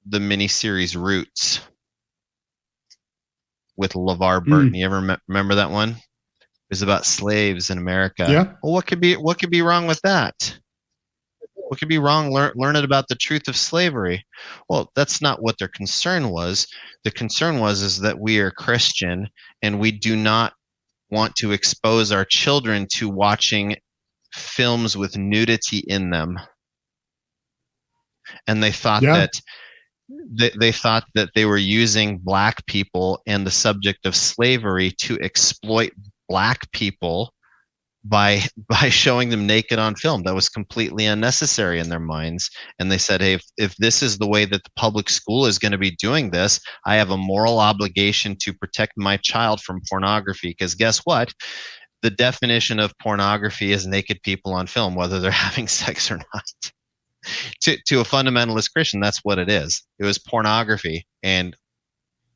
the miniseries Roots with LeVar Burton. You ever remember that one? It was about slaves in America. Yeah. Well, what could be wrong with that? What could be wrong learning about the truth of slavery? Well, that's not what their concern was. The concern is that we are Christian and we do not want to expose our children to watching films with nudity in them. And they thought that they thought that they were using black people and the subject of slavery to exploit black people by showing them naked on film. That was completely unnecessary in their minds. And they said, hey, if this is the way that the public school is going to be doing this, I have a moral obligation to protect my child from pornography. Because guess what? The definition of pornography is naked people on film, whether they're having sex or not. To a fundamentalist Christian, that's what it is. It was pornography. And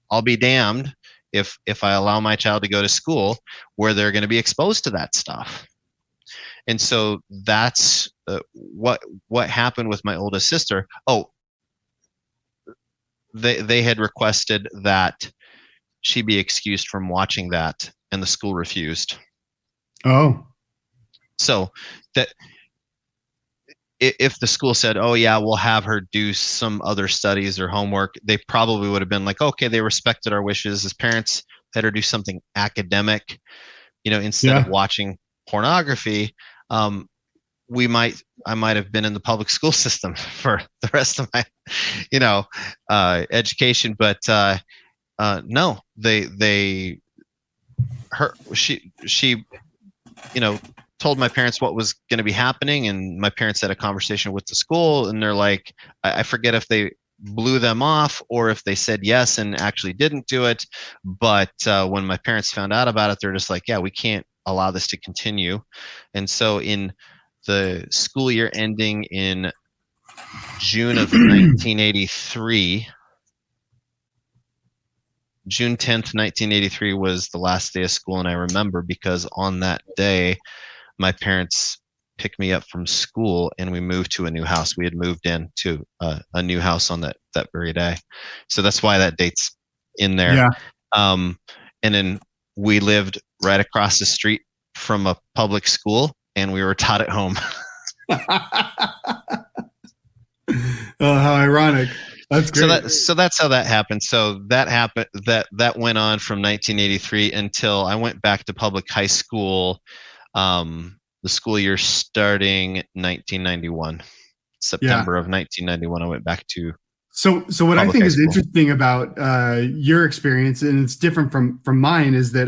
I'll be damned if I allow my child to go to school where they're going to be exposed to that stuff. And so that's what happened with my oldest sister. Oh, they had requested that she be excused from watching that, and the school refused. Oh. So that if the school said, oh yeah, we'll have her do some other studies or homework, they probably would have been like, okay, they respected our wishes. As parents, had her do something academic, instead of watching pornography. I might have been in the public school system for the rest of my, education. But no, she told my parents what was going to be happening, and my parents had a conversation with the school, and they're like, I forget if they blew them off or if they said yes and actually didn't do it. But when my parents found out about it, they're just like, yeah, we can't allow this to continue. And so in the school year ending in June of 1983, June 10th, 1983 was the last day of school. And I remember because on that day, my parents picked me up from school and we moved to a new house. We had moved into a new house on that very day. So that's why that date's in there. Yeah. And then we lived right across the street from a public school and we were taught at home. Oh, how ironic. That's great. So that's how that happened. So that happened, that went on from 1983 until I went back to public high school. The school year starting 1991, September of 1991, I went back to. So what I think is school. Interesting about your experience, and it's different from mine, is that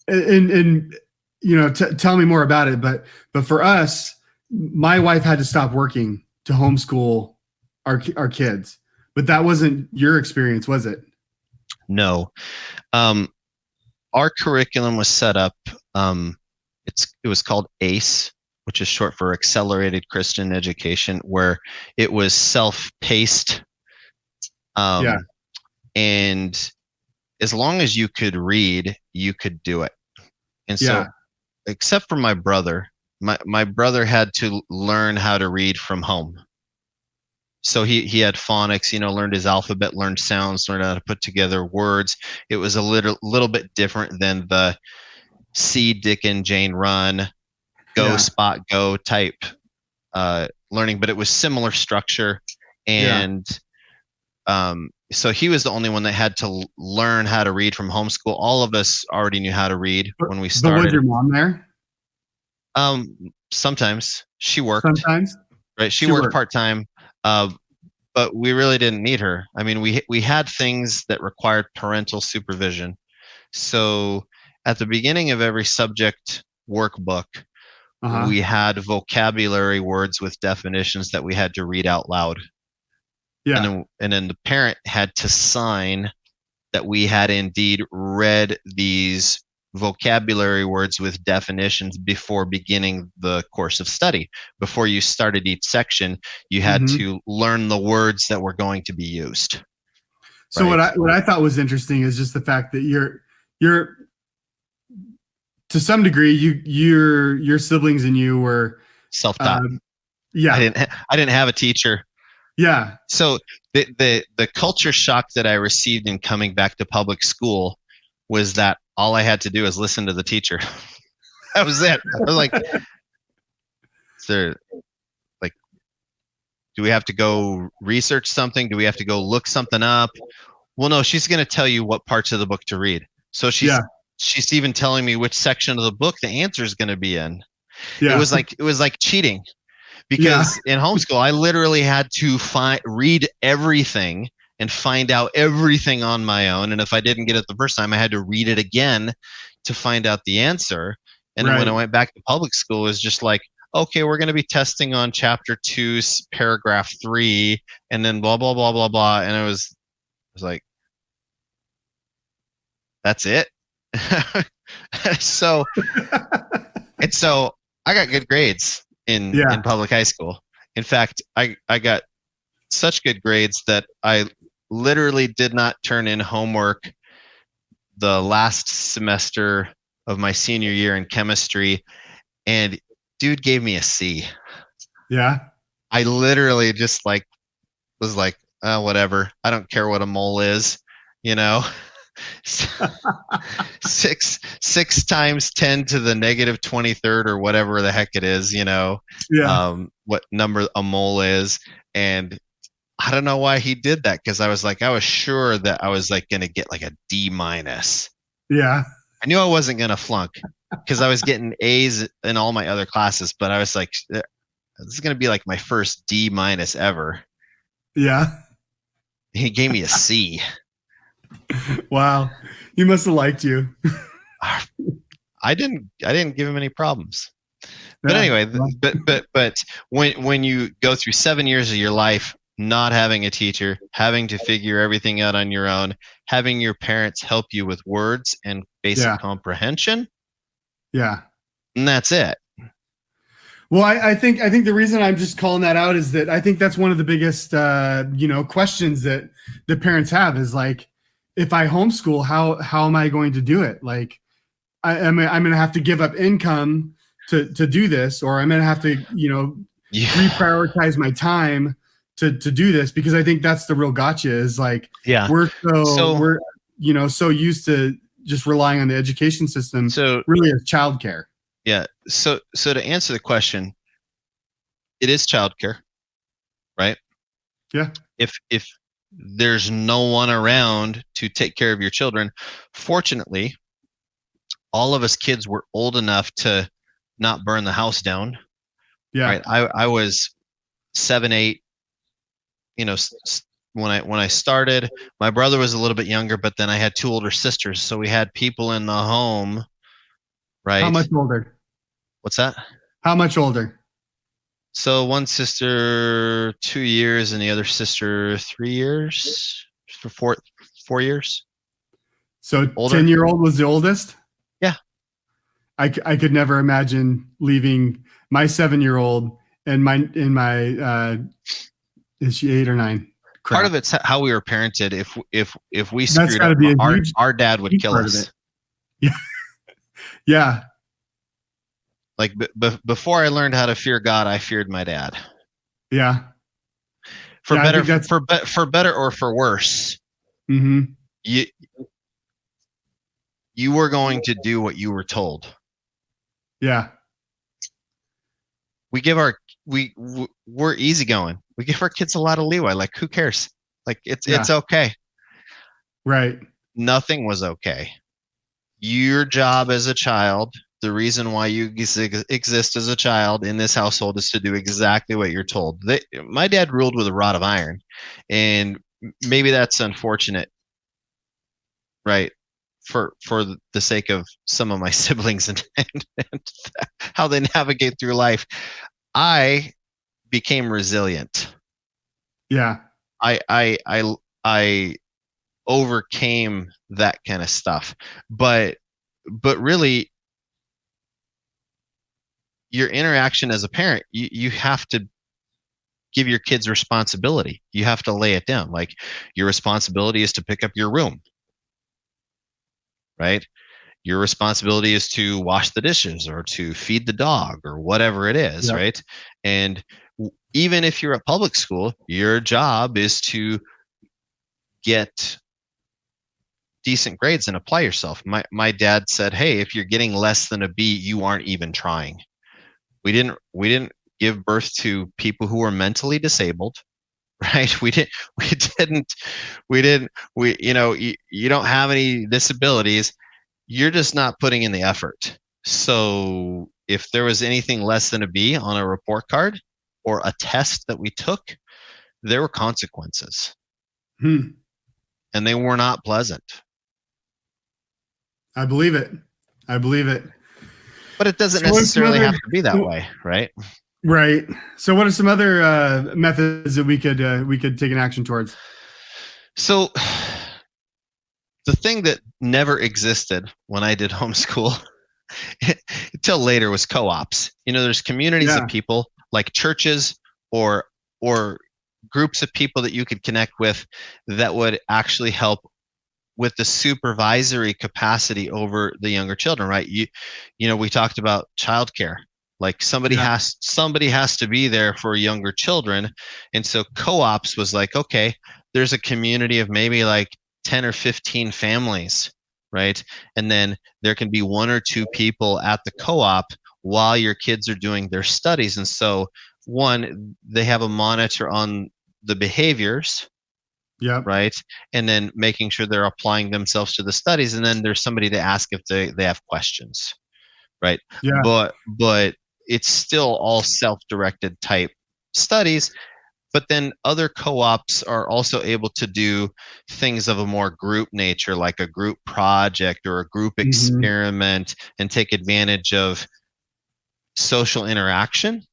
and you know, tell me more about it. But for us, my wife had to stop working to homeschool our kids. But that wasn't your experience, was it? No, our curriculum was set up. It was called A.R.S, which is short for Accelerated Christian Education, where it was self-paced. And as long as you could read, you could do it. And so, except for my brother, my brother had to learn how to read from home. So he had phonics, learned his alphabet, learned sounds, learned how to put together words. It was a little bit different than the see Dick and Jane run, go Spot go type learning, but it was similar structure. And so he was the only one that had to learn how to read from homeschool. All of us already knew how to read when we started. But was your mom there? Sometimes she worked. Sometimes, right? She worked part-time, but we really didn't need her. I mean, we had things that required parental supervision. So at the beginning of every subject workbook, we had vocabulary words with definitions that we had to read out loud. Yeah. And then the parent had to sign that we had indeed read these vocabulary words with definitions before beginning the course of study. Before you started each section, you had to learn the words that were going to be used. So what I thought was interesting is just the fact that you're to some degree your siblings and you were self-taught. I didn't have a teacher. Yeah. So the culture shock that I received in coming back to public school was that all I had to do is listen to the teacher. That was it. I was like, do we have to go research something? Do we have to go look something up? Well, no, she's going to tell you what parts of the book to read. So she's even telling me which section of the book the answer is going to be in. Yeah. It was like cheating. Because in homeschool, I literally had to read everything and find out everything on my own. And if I didn't get it the first time, I had to read it again to find out the answer. And then when I went back to public school, it was just like, okay, we're going to be testing on chapter 2, paragraph 3, and then blah, blah, blah, blah, blah. And it was like, that's it. So I got good grades in public high school. In fact, I got such good grades that I literally did not turn in homework the last semester of my senior year in chemistry, and dude gave me a C. Yeah. I literally just was like, oh, whatever. I don't care what a mole is, 6 times 10 to the negative 23rd or whatever the heck it is, what number a mole is. And I don't know why he did that, because I was sure that I was going to get like a D-. Yeah. I knew I wasn't going to flunk because I was getting A's in all my other classes, but I was like, this is going to be like my first D- ever. Yeah. He gave me a C. Wow. He must have liked you. I didn't give him any problems. But anyway, but when you go through 7 years of your life not having a teacher, having to figure everything out on your own, having your parents help you with words and basic Yeah. comprehension, Yeah. and that's it. Well, I think the reason I'm just calling that out is that I think that's one of the biggest questions that the parents have is like, if I homeschool, how am I going to do it? Like, I'm going to have to give up income to do this, or I'm going to have to Yeah. reprioritize my time to do this, because I think that's the real gotcha is like Yeah. we're So so used to just relying on the education system so really as childcare. yeah. So to answer the question, it is childcare, right? Yeah. If there's no one around to take care of your children, fortunately, all of us kids were old enough to not burn the house down, Yeah. right? I was 7, 8, when I started. My brother was a little bit younger, but then I had 2 older sisters, so we had people in the home, right? How much older? What's that? How much older? So one sister 2 years, and the other sister 3 years, for 4 years. So Older. 10-year-old was the oldest? Yeah. I could never imagine leaving my 7-year-old and my is she 8 or 9? Crap. Part of it's how we were parented. If we That's screwed gotta up, be a huge our dad would kill part of us. it. Yeah. Yeah. Like before I learned how to fear God, I feared my dad. Yeah. For Yeah, I better, think that's for better or for worse, Mhm. you were going to do what you were told. Yeah. We're easygoing. We give our kids a lot of leeway. Like, who cares? Like, it's okay. Right. Nothing was okay. Your job as a child, the reason why you exist as a child in this household, is to do exactly what you're told. My dad ruled with a rod of iron, and maybe that's unfortunate, right? For the sake of some of my siblings and how they navigate through life. I became resilient. Yeah. I overcame that kind of stuff. But really, your interaction as a parent, you have to give your kids responsibility. You have to lay it down. Like, your responsibility is to pick up your room, right? Your responsibility is to wash the dishes or to feed the dog or whatever it is, Yep. right? And even if you're at public school, your job is to get decent grades and apply yourself. My dad said, "Hey, if you're getting less than a B, you aren't even trying." We didn't give birth to people who were mentally disabled, right? You don't have any disabilities. You're just not putting in the effort. So if there was anything less than a B on a report card or a test that we took, there were consequences. And they were not pleasant. I believe it. But it doesn't necessarily have to be that way, right? Right. So what are some other methods that we could take an action towards? So the thing that never existed when I did homeschool until later was co-ops. There's communities of people like churches or groups of people that you could connect with that would actually help with the supervisory capacity over the younger children, right? We talked about childcare. Like, somebody has to be there for younger children. And so co-ops was like, okay, there's a community of maybe like 10 or 15 families, right? And then there can be 1 or 2 people at the co-op while your kids are doing their studies. And so, one, they have a monitor on the behaviors, right? And then making sure they're applying themselves to the studies. And then there's somebody to ask if they have questions, right? Yeah. But it's still all self-directed type studies. But then other co-ops are also able to do things of a more group nature, like a group project or a group experiment, and take advantage of social interaction,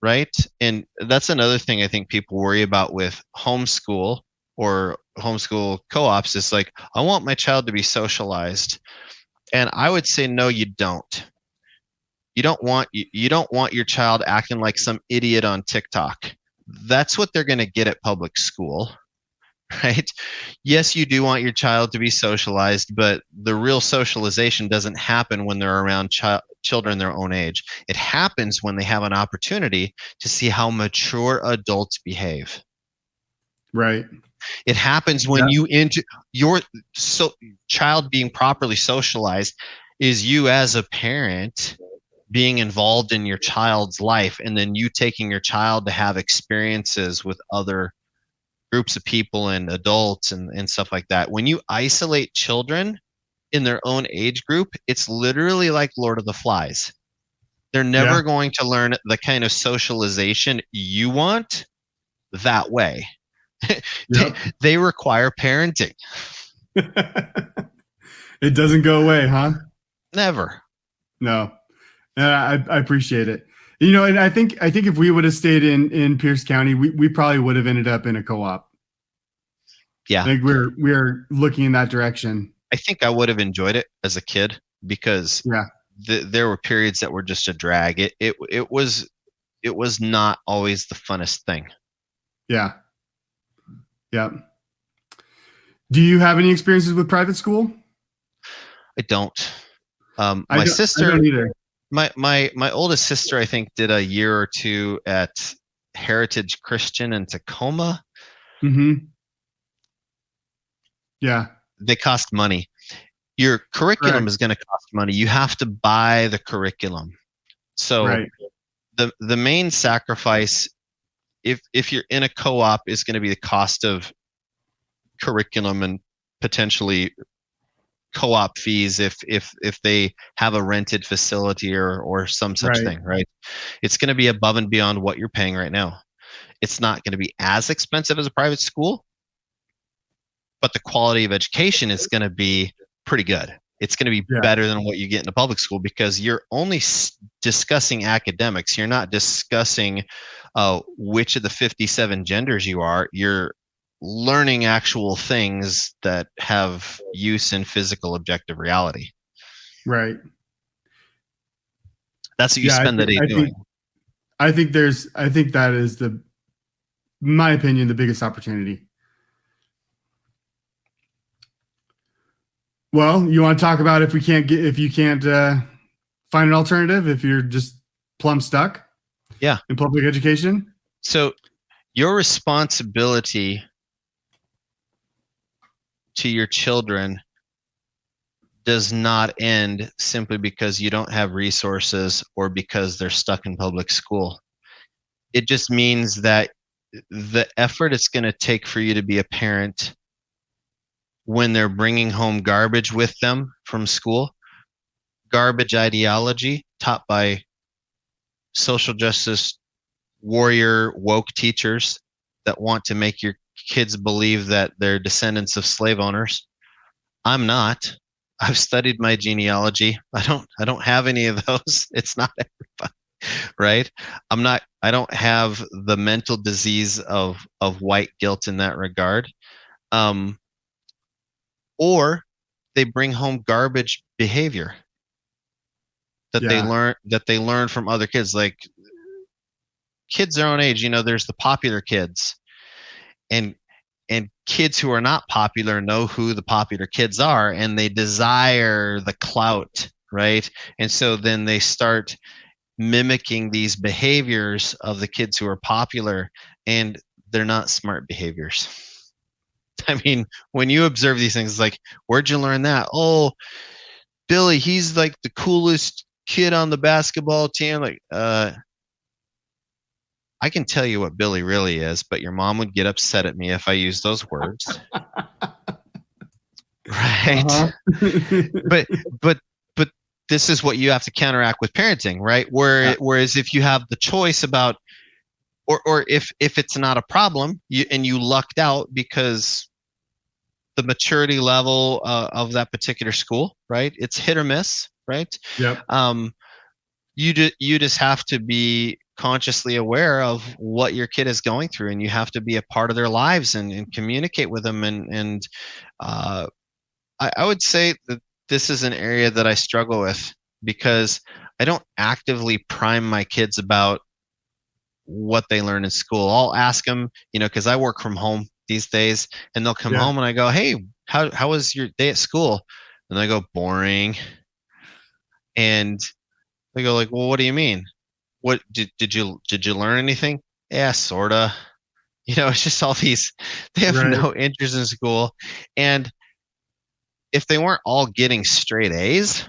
right? And that's another thing I think people worry about with homeschool or homeschool co-ops is like, I want my child to be socialized. And I would say, no, you don't. You don't want your child acting like some idiot on TikTok. That's what they're going to get at public school, right? Yes, you do want your child to be socialized, but the real socialization doesn't happen when they're around children their own age. It happens when they have an opportunity to see how mature adults behave. Right. It happens when you into your child being properly socialized is you as a parent being involved in your child's life, and then you taking your child to have experiences with other groups of people and adults and stuff like that. When you isolate children in their own age group, it's literally like Lord of the Flies. They're never going to learn the kind of socialization you want that way. They require parenting. It doesn't go away, huh? Never. No. I appreciate it. You know, and I think if we would have stayed in Pierce County, we probably would have ended up in a co-op. Yeah. I think we're looking in that direction. I think I would have enjoyed it as a kid because there were periods that were just a drag. It was not always the funnest thing. Yeah. Yeah. Do you have any experiences with private school? I don't. My sister, I don't either. My oldest sister, I think, did a year or two at Heritage Christian in Tacoma. Mm-hmm. Yeah. They cost money. Your curriculum is going to cost money. You have to buy the curriculum. So the main sacrifice, if you're in a co-op, is going to be the cost of curriculum and potentially co-op fees if they have a rented facility or some such thing, right? It's going to be above and beyond what you're paying right now. It's not going to be as expensive as a private school, but the quality of education is going to be pretty good. It's going to be better than what you get in a public school because you're only discussing academics. You're not discussing which of the 57 genders you are. You're learning actual things that have use in physical objective reality. Right. That's what you spend the day doing. I think that is in my opinion, the biggest opportunity. Well, you want to talk about if you can't find an alternative, if you're just plumb stuck in public education? So your responsibility to your children does not end simply because you don't have resources or because they're stuck in public school. It just means that the effort it's going to take for you to be a parent when they're bringing home garbage with them from school, garbage ideology taught by social justice warrior woke teachers that want to make your kids believe that they're descendants of slave owners. I'm not. I've studied my genealogy. I don't have any of those. It's not everybody, right? I don't have the mental disease of white guilt in that regard. Or they bring home garbage behavior that they learn from other kids, like kids their own age. You know, there's the popular kids, and kids who are not popular know who the popular kids are, and they desire the clout, right? And so then they start mimicking these behaviors of the kids who are popular, and they're not smart behaviors. I mean, when you observe these things, it's like, where'd you learn that? Oh, Billy, he's like the coolest kid on the basketball team. Like, I can tell you what Billy really is, but your mom would get upset at me if I used those words. Right? But this is what you have to counteract with parenting, right? Whereas if you have the choice about, or if it's not a problem and you lucked out because the maturity level of that particular school, right? It's hit or miss, right? Yep. You just have to be consciously aware of what your kid is going through, and you have to be a part of their lives and communicate with them. And uh, I would say that this is an area that I struggle with because I don't actively prime my kids about what they learn in school. I'll ask them, because I work from home these days, and they'll come Yeah. home and I go, "Hey, how was your day at school?" And they go, "Boring." And they go like, "Well, what do you mean? What did you learn anything?" Yeah, sorta. It's just all these. They have Right. no interest in school, and if they weren't all getting straight A's,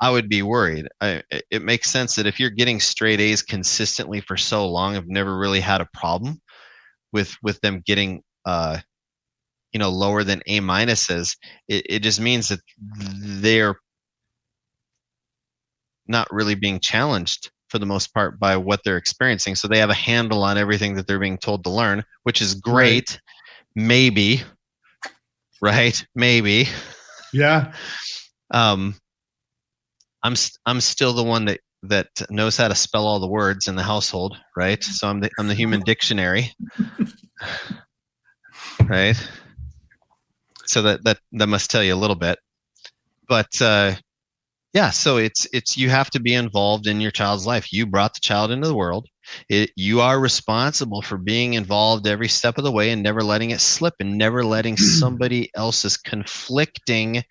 I would be worried. It makes sense that if you're getting straight A's consistently for so long, I've never really had a problem with them getting lower than A minuses. It just means that they're not really being challenged for the most part by what they're experiencing. So they have a handle on everything that they're being told to learn, which is Right. great. Maybe, right? Maybe. Yeah. Um, I'm still the one that knows how to spell all the words in the household, right? So I'm the human dictionary, right? So that must tell you a little bit. But yeah, so it's you have to be involved in your child's life. You brought the child into the world. You are responsible for being involved every step of the way and never letting it slip and never letting somebody else's conflicting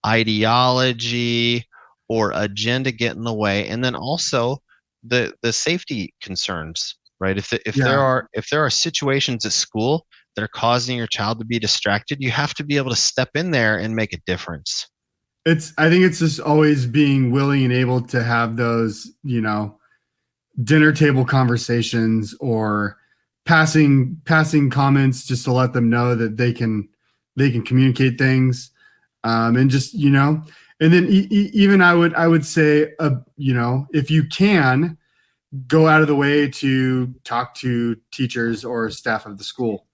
ideology or agenda get in the way. And then also the safety concerns, right? Yeah. If there are situations at school that are causing your child to be distracted, you have to be able to step in there and make a difference. I think it's just always being willing and able to have those, dinner table conversations or passing comments just to let them know that they can communicate things. And just, and then even I would say, if you can go out of the way to talk to teachers or staff of the school.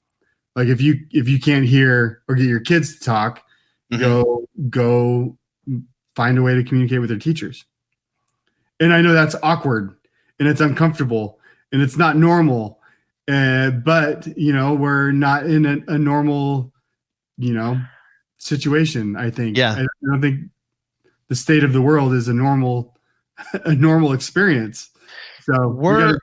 Like if you can't hear or get your kids to talk, Mm-hmm. go find a way to communicate with their teachers. And I know that's awkward and it's uncomfortable and it's not normal. But we're not in a normal, you know, situation. I think Yeah, I don't think the state of the world is a normal a normal experience. So we're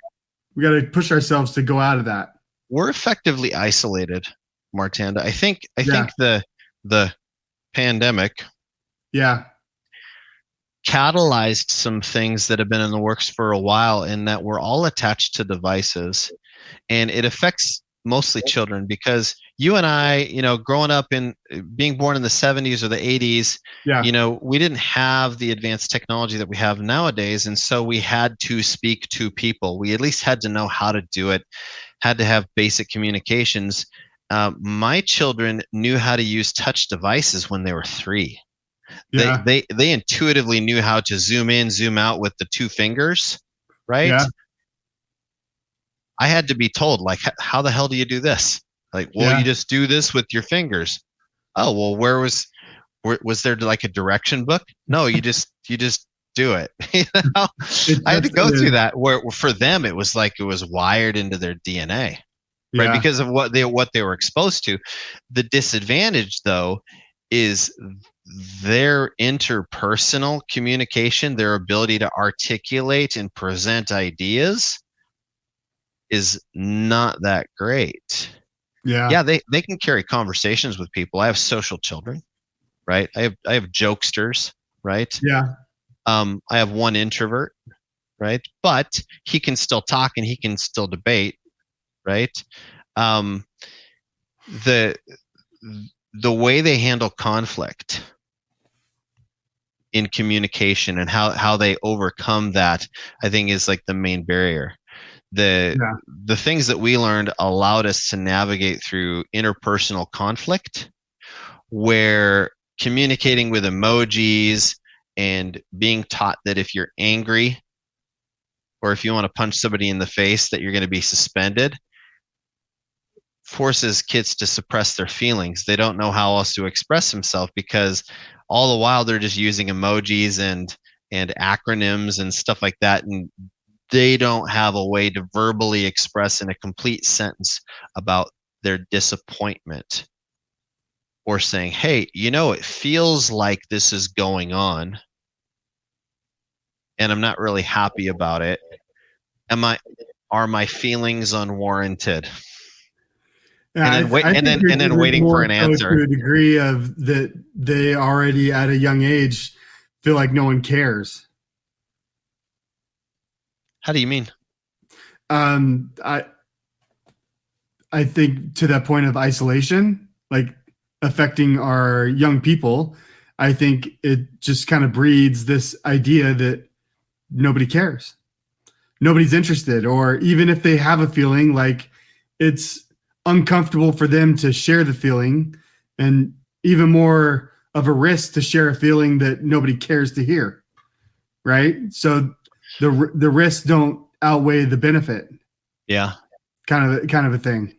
we gotta push ourselves to go out of that. we're effectively isolated, Martanda. I think Yeah, the pandemic yeah, catalyzed some things that have been in the works for a while, in that we're all attached to devices, and it affects mostly children because you and I, growing up in being born in the 70s or the 80s, yeah, we didn't have the advanced technology that we have nowadays. And so we had to speak to people. We at least had to know how to do it, had to have basic communications. My children knew how to use touch devices when they were 3. They, yeah, they, they intuitively knew how to zoom in, zoom out with the 2 fingers, right? yeah, I had to be told, like, how the hell do you do this? Like, well, you yeah. just do this with your fingers. Oh, well, where was there like a direction book? No, you just do it. I had to go through that. Where for them it was like it was wired into their DNA, right? Yeah, Because of what they were exposed to. The disadvantage, though, is their interpersonal communication, their ability to articulate and present ideas is not that great. yeah, Yeah, they can carry conversations with people. I have social children, right? I have jokesters, right? yeah, I have one introvert, right? But he can still talk and he can still debate, right? Um, the the way they handle conflict in communication and how they overcome that, I think, is like the main barrier. The yeah, the things that we learned allowed us to navigate through interpersonal conflict, where communicating with emojis and being taught that if you're angry or if you want to punch somebody in the face that you're going to be suspended forces kids to suppress their feelings. They don't know how else to express themselves because all the while they're just using emojis and acronyms and stuff like that, and they don't have a way to verbally express in a complete sentence about their disappointment, or saying, hey, it feels like this is going on and I'm not really happy about it. Are my feelings unwarranted? Yeah, And then wait, I and think then you're waiting for more an so answer. to a degree of that they already at a young age feel like no one cares. How do you mean? Um, I I think to that point of isolation, like affecting our young people, I think it just kind of breeds this idea that nobody cares. Nobody's interested, or even if they have a feeling, like it's uncomfortable for them to share the feeling, and even more of a risk to share a feeling that nobody cares to hear. Right. So the risks don't outweigh the benefit. Yeah. Kind of a thing.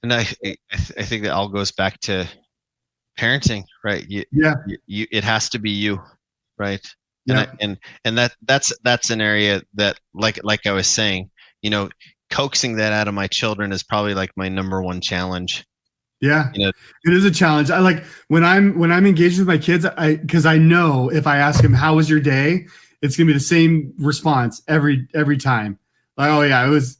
And I think that all goes back to parenting, right? Yeah. It has to be you, right? Yeah. And that's an area that, like I was saying, coaxing that out of my children is probably like my number one challenge. Yeah, it is a challenge. I like when I'm engaged with my kids, because I know if I ask them how was your day, it's gonna be the same response every time. Like, oh yeah, it was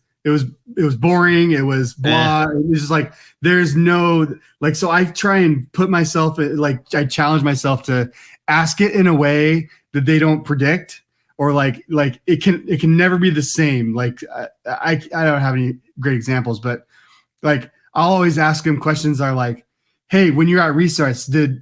boring. It was blah. It was just like there's no like. So I try and put myself like I challenge myself to ask it in a way that they don't predict, or like it can never be the same. Like I don't have any great examples, but like I'll always ask him questions are like, hey, when you're at recess, did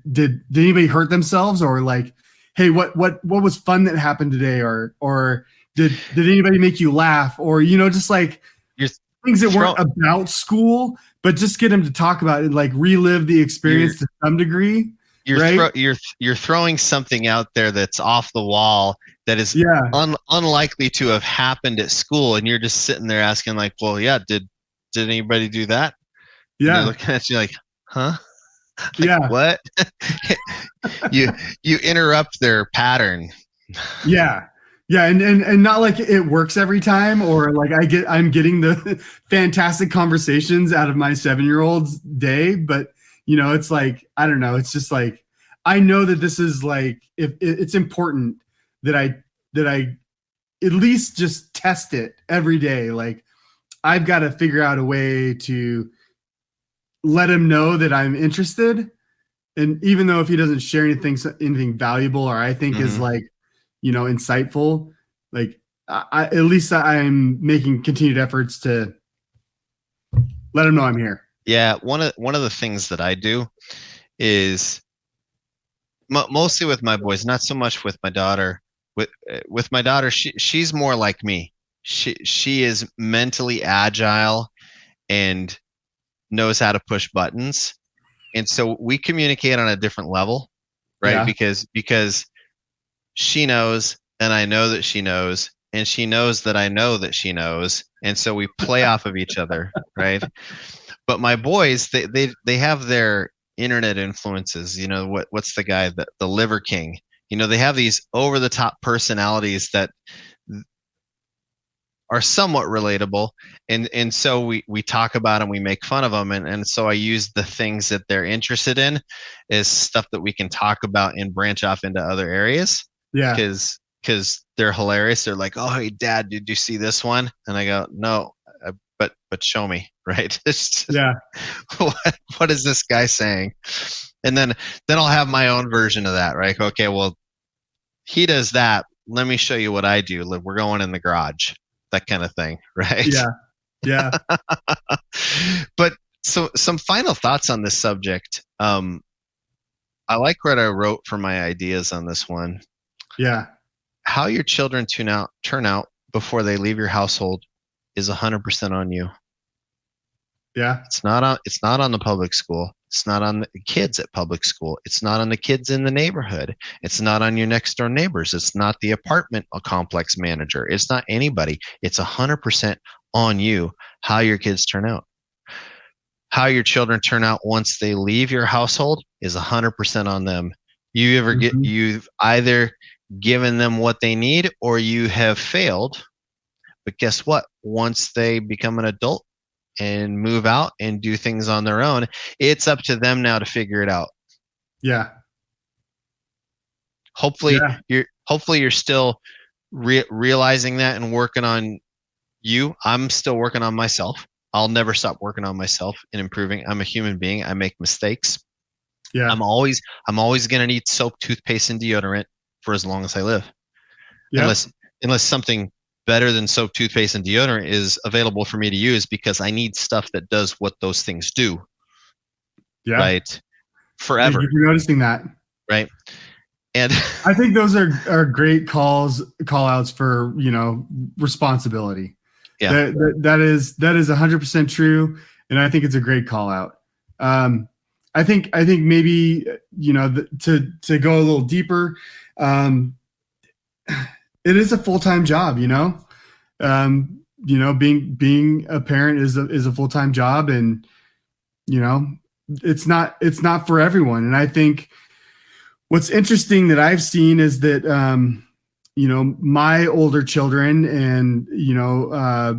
anybody hurt themselves? Or like, hey, what was fun that happened today? Or did anybody make you laugh? Or, just like You're things that weren't about school, but just get him to talk about it, like relive the experience to some degree. You're throwing something out there that's off the wall that is unlikely to have happened at school, and you're just sitting there asking like, well, yeah, did anybody do that? Yeah. And they're looking at you like, huh? Like, what? you interrupt their pattern. Yeah. Yeah, and not like it works every time, or like I'm getting the fantastic conversations out of my 7-year-old's day, but it's like I don't know, it's just like I know that this is like if it's important that I at least just test it every day. Like I've got to figure out a way to let him know that I'm interested, and even though if he doesn't share anything valuable or I think is like insightful, like at least I'm making continued efforts to let them know I'm here. Yeah, one of the things that I do is mostly with my boys, not so much with my daughter. With my daughter, she's more like me. She is mentally agile and knows how to push buttons, and so we communicate on a different level, right? Yeah. Because she knows, and I know that she knows, and she knows that I know that she knows, and so we play off of each other, right? But my boys, they have their internet influences. What's the guy, the Liver King? They have these over the top personalities that are somewhat relatable, and so we talk about them, we make fun of them, and so I use the things that they're interested in as stuff that we can talk about and branch off into other areas. Yeah. Because they're hilarious. They're like, oh, hey, Dad, did you see this one? And I go, no, but show me, right? Yeah. What is this guy saying? And then I'll have my own version of that, right? Okay, well, he does that. Let me show you what I do. We're going in the garage, that kind of thing, right? Yeah. Yeah. But so some final thoughts on this subject. I like what I wrote for my ideas on this one. Yeah. How your children turn out before they leave your household is 100% on you. Yeah. It's not on the public school. It's not on the kids at public school. It's not on the kids in the neighborhood. It's not on your next door neighbors. It's not the apartment complex manager. It's not anybody. It's 100% on you how your kids turn out. How your children turn out once they leave your household is 100% on them. You've either given them what they need, or you have failed. But guess what? Once they become an adult and move out and do things on their own, it's up to them now to figure it out. Yeah. Hopefully you're still realizing that and working on you. I'm still working on myself. I'll never stop working on myself and improving. I'm a human being. I make mistakes. Yeah. I'm always going to need soap, toothpaste, and deodorant for as long as I live. Yeah. Unless something better than soap, toothpaste, and deodorant is available for me to use, because I need stuff that does what those things do. Yeah. Right. Forever. Thank you for noticing that. Right. And I think those are great call outs for, responsibility. Yeah. That is 100% true. And I think it's a great call out. I think maybe, to go a little deeper, it is a full-time job, being a parent is a full-time job, and, it's not for everyone. And I think what's interesting that I've seen is that, my older children and,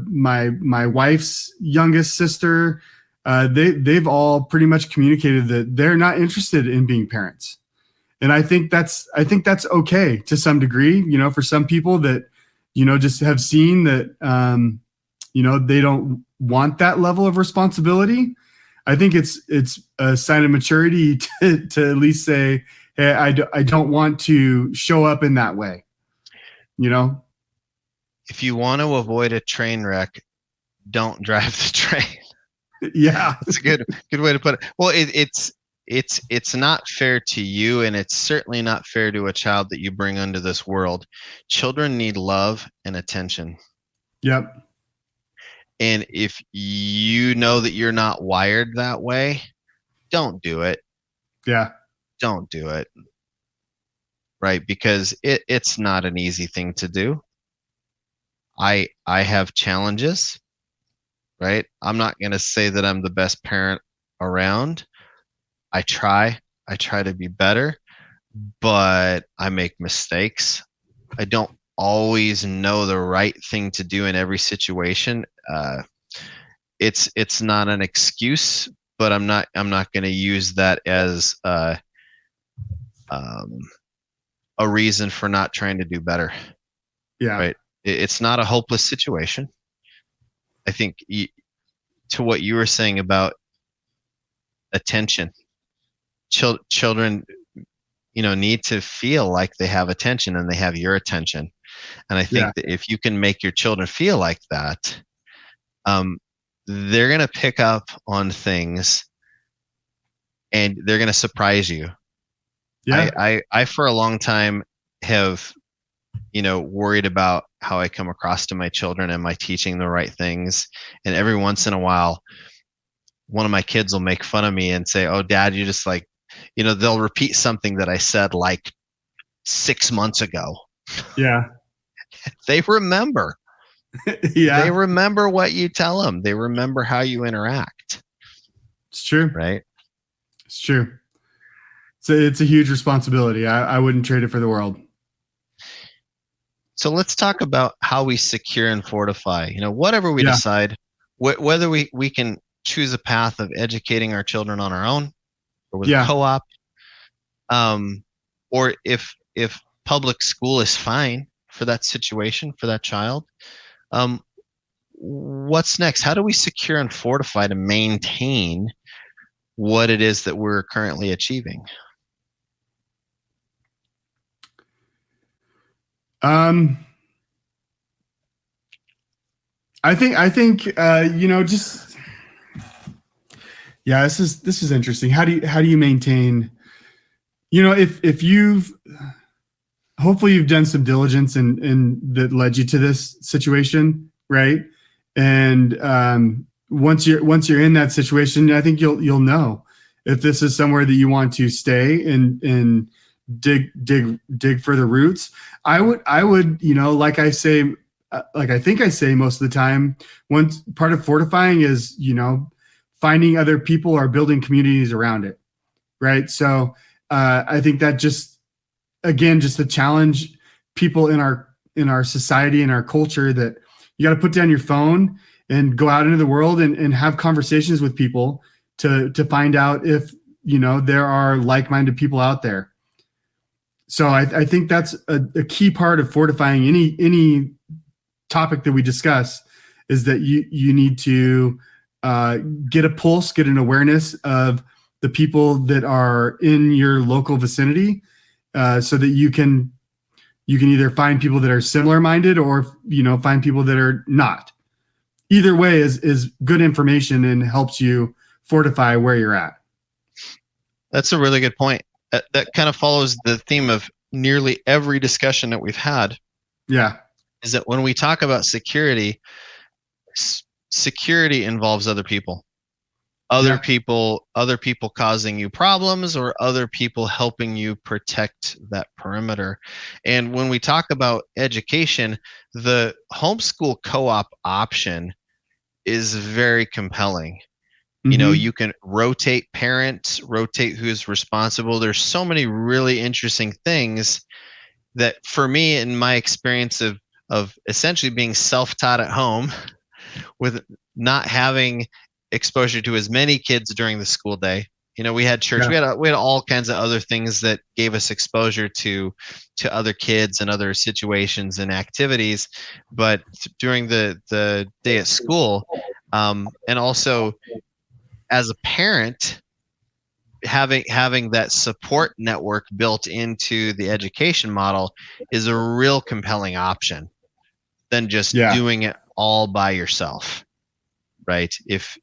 my wife's youngest sister, they've all pretty much communicated that they're not interested in being parents. And I think that's okay to some degree, for some people that, just have seen that, they don't want that level of responsibility. I think it's a sign of maturity to at least say, hey, I don't want to show up in that way. If you want to avoid a train wreck, don't drive the train. Yeah. That's a good way to put it. Well, it's not fair to you, and it's certainly not fair to a child that you bring into this world. Children need love and attention. Yep. And if you know that you're not wired that way, don't do it. Yeah. Don't do it. Right? Because it's not an easy thing to do. I have challenges, right? I'm not going to say that I'm the best parent around. I try to be better, but I make mistakes. I don't always know the right thing to do in every situation. It's not an excuse, but I'm not going to use that as a reason for not trying to do better. Yeah. Right. It's not a hopeless situation. I think to what you were saying about attention, children, need to feel like they have attention, and they have your attention. And I think that if you can make your children feel like that, they're going to pick up on things, and they're going to surprise you. Yeah. I for a long time have, worried about how I come across to my children. Am I teaching the right things? And every once in a while, one of my kids will make fun of me and say, "Oh, Dad, you just like," they'll repeat something that I said like 6 months ago. Yeah. They remember. Yeah. They remember what you tell them. They remember how you interact. It's true. Right? It's true. So it's a huge responsibility. I wouldn't trade it for the world. So let's talk about how we secure and fortify. Whatever we decide, whether we can choose a path of educating our children on our own, or with a co-op, or if public school is fine for that situation, for that child. What's next? How do we secure and fortify to maintain what it is that we're currently achieving? I think just this is interesting. How do you maintain, if you've hopefully you've done some diligence and that led you to this situation, right? And once you're in that situation, I think you'll know if this is somewhere that you want to stay and dig for the roots. I would, like I say, like I think I say most of the time, one part of fortifying is, finding other people or building communities around it. Right. So I think that just the challenge people in our society and our culture that you got to put down your phone and go out into the world and have conversations with people to find out if there are like-minded people out there. So I think that's a key part of fortifying any topic that we discuss, is that you need to get a pulse, get an awareness of the people that are in your local vicinity, so that you can either find people that are similar minded or find people that are not. Either way is good information and helps you fortify where you're at. That's a really good point. That kind of follows the theme of nearly every discussion that we've had. Yeah. Is that when we talk about security, security involves other people. Other people causing you problems, or other people helping you protect that perimeter. And when we talk about education, the homeschool co-op option is very compelling. Mm-hmm. You can rotate parents, rotate who's responsible. There's so many really interesting things that, for me, in my experience of essentially being self-taught at home with not having exposure to as many kids during the school day. We had church, we had all kinds of other things that gave us exposure to other kids and other situations and activities. But during the day at school, and also as a parent, having that support network built into the education model is a real compelling option than just doing it all by yourself. Right? If